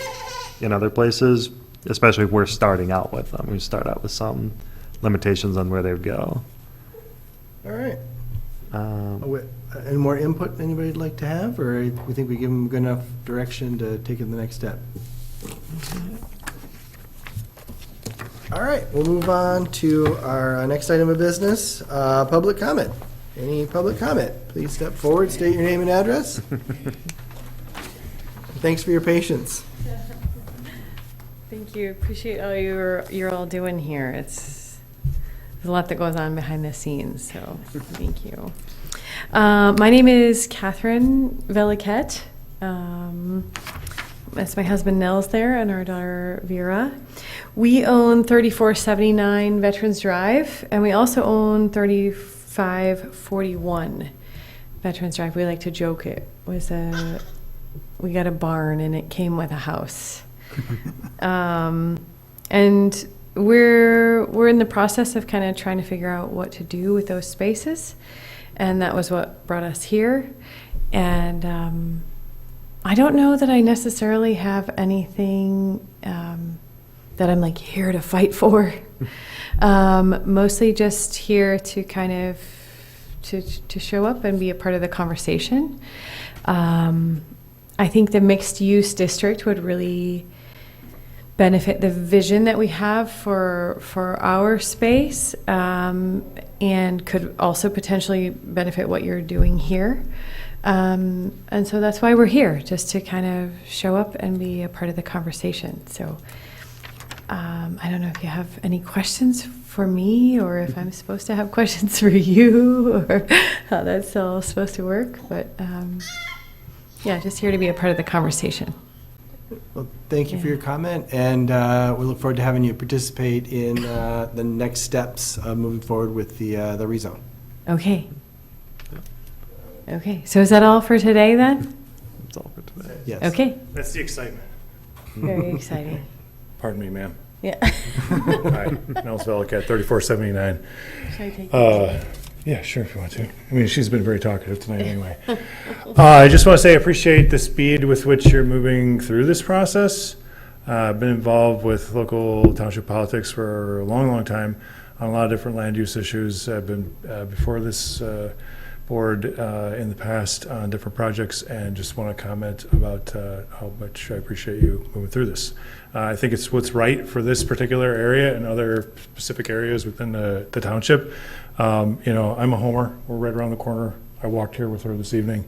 in other places, especially if we're starting out with them. We start out with some limitations on where they would go. All right. Any more input anybody'd like to have, or we think we give them good enough direction to take it to the next step? All right, we'll move on to our next item of business, public comment. Any public comment? Please step forward, state your name and address. Thanks for your patience. Thank you. Appreciate all you're all doing here. There's a lot that goes on behind the scenes, so thank you. My name is Catherine Veliquette. That's my husband Nels there and our daughter Vera. We own 3479 Veterans Drive, and we also own 3541 Veterans Drive. We like to joke we got a barn and it came with a house. And we're in the process of kind of trying to figure out what to do with those spaces, and that was what brought us here. And I don't know that I necessarily have anything that I'm like here to fight for. Mostly just here to kind of to show up and be a part of the conversation. I think the mixed use district would really benefit the vision that we have for our space, and could also potentially benefit what you're doing here. And so that's why we're here, just to kind of show up and be a part of the conversation. So I don't know if you have any questions for me, or if I'm supposed to have questions for you, or how that's all supposed to work. But yeah, just here to be a part of the conversation. Well, thank you for your comment, and we look forward to having you participate in the next steps of moving forward with the rezone. Okay. Okay, so is that all for today then? That's all for today. Yes. Okay, That's the excitement. very exciting. Pardon me, ma'am. Yeah. Hi, Nels Velikat, 3479. Should I take it? Yeah, sure, if you want to. I mean, she's been very talkative tonight anyway. I just want to say I appreciate the speed with which you're moving through this process. I've been involved with local township politics for a long, long time on a lot of different land use issues. I've been before this board in the past on different projects, and just want to comment about how much I appreciate you moving through this. I think it's what's right for this particular area and other specific areas within the township. You know, I'm a homer. We're right around the corner. I walked here with her this evening.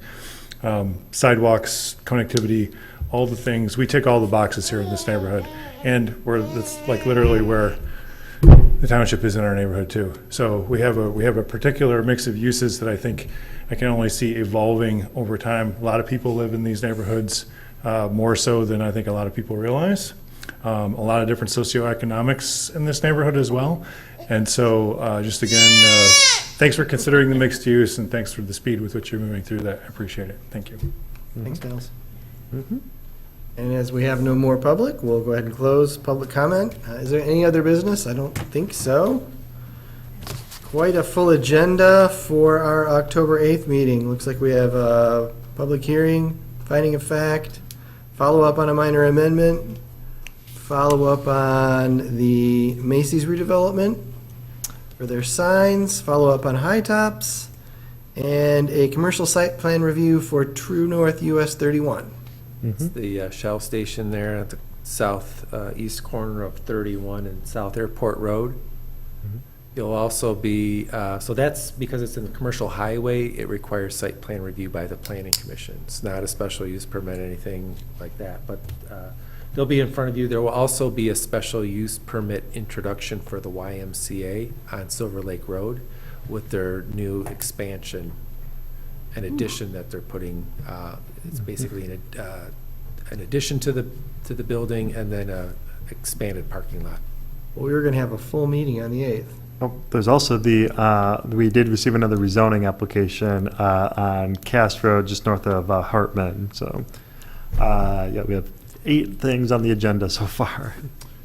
Sidewalks, connectivity, all the things. We tick all the boxes here in this neighborhood, and that's like literally where the township is in our neighborhood too. So we have a particular mix of uses that I think I can only see evolving over time. A lot of people live in these neighborhoods, more so than I think a lot of people realize. A lot of different socioeconomics in this neighborhood as well. And so just again, thanks for considering the mixed use, and thanks for the speed with which you're moving through that. I appreciate it. Thank you. Thanks, Nels. And as we have no more public, we'll go ahead and close public comment. Is there any other business? I don't think so. Quite a full agenda for our October 8th meeting. Looks like we have a public hearing, finding of fact, follow-up on a minor amendment, follow-up on the Macy's redevelopment for their signs, follow-up on High Tops, and a commercial site plan review for True North US 31. It's the Shell station there at the south east corner of 31 and South Airport Road. You'll also be, so that's because it's in the commercial highway, it requires site plan review by the planning commission. It's not a special use permit, anything like that, but they'll be in front of you. There will also be a special use permit introduction for the YMCA on Silver Lake Road with their new expansion, an addition that they're putting. It's basically an addition to the building, and then a expanded parking lot. Well, we were going to have a full meeting on the 8th. Oh, there's also we did receive another rezoning application on Cass Road, just north of Hartman. So, yeah, we have 8 things on the agenda so far.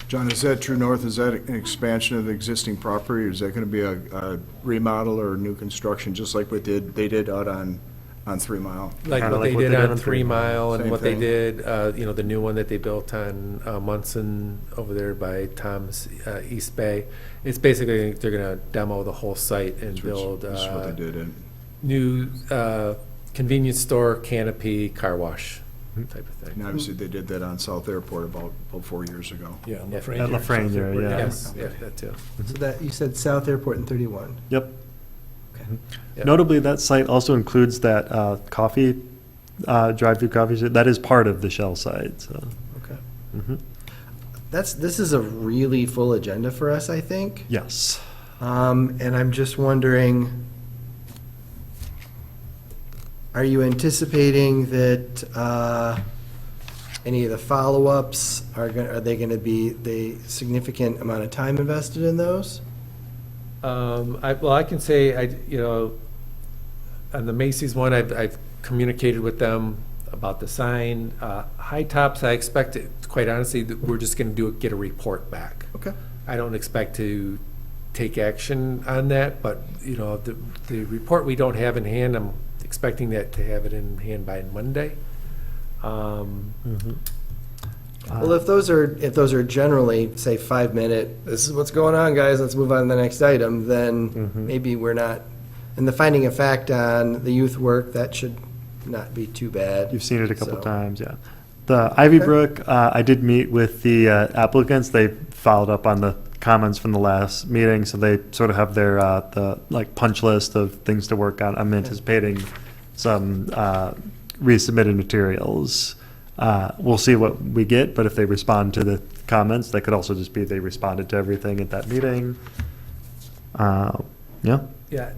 John, is that True North? Is that an expansion of the existing property, or is that going to be a remodel or new construction, just like what they did out on 3 Mile? Like Kinda what like they what did they did on on 3 Mile and Same what they thing. did, the new one that they built on Munson over there by Tom's East Bay. It's basically, they're gonna demo the whole site and build This is what they did. new convenience store, canopy, car wash type of thing. And obviously, they did that on South Airport about 4 years ago. Yeah, Yeah. Lafreniere. At Lafreniere, yeah. Yes, yeah, that too. So that, you said South Airport and 31. Yep. Yeah. Notably, that site also includes that coffee, drive-through coffee. That is part of the Shell site. So. Okay. Mhm. This is a really full agenda for us, I think. Yes. And I'm just wondering, are you anticipating that any of the follow-ups, are they gonna be the significant amount of time invested in those? I can say, on the Macy's one, I've communicated with them about the sign. High Tops, I expect, quite honestly, that we're just gonna get a report back. Okay. I don't expect to take action on that, but, the report we don't have in hand, I'm expecting that to have it in hand by Monday. Well, if those are generally, say, 5-minute, this is what's going on, guys, let's move on to the next item, then maybe we're not, and the finding of fact on the youth work, that should not be too bad. You've seen it a couple So- times, yeah. The Ivy Brook, I did meet with the applicants. They followed up on the comments from the last meeting, so they sort of have their, the, like, punch list of things to work on. I'm anticipating some resubmitted materials. We'll see what we get, but if they respond to the comments, that could also just be they responded to everything at that meeting. Yeah. Yeah,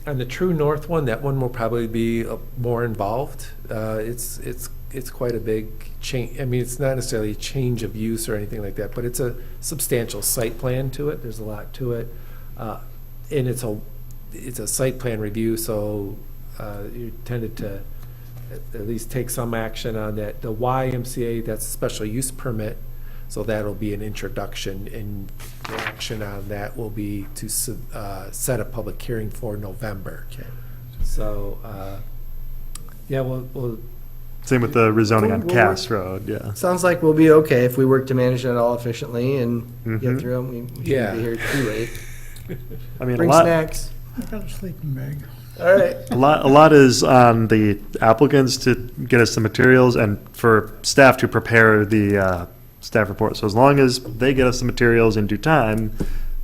on the True North one, that one will probably be more involved. It's quite a big change. I mean, it's not necessarily a change of use or anything like that, but it's a substantial site plan to it. There's a lot to it. And it's a site plan review, so you tended to at least take some action on that. The YMCA, that's a special use permit, so that'll be an introduction, and the action on that will be to set a public hearing for November. Okay. So, yeah, we'll Same with the rezoning on We'll- Cass Road, yeah. Sounds like we'll be okay if we work to manage it all efficiently and get Mhm. through them. We Yeah. shouldn't be here too late. I mean, Bring snacks. I got a sleeping bag. All right. a lot is on the applicants to get us the materials and for staff to prepare the staff report. So as long as they get us the materials in due time,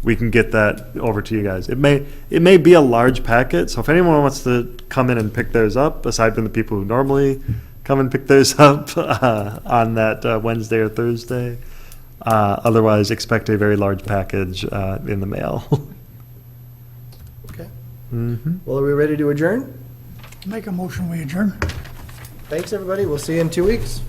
we can get that over to you guys. It may be a large packet, so if anyone wants to come in and pick theirs up, aside from the people who normally come and pick theirs up on that Wednesday or Thursday, otherwise expect a very large package in the mail. Okay. Mm-hmm. Well, are we ready to adjourn? Make a motion, we adjourn. Thanks, everybody. We'll see you in 2 weeks.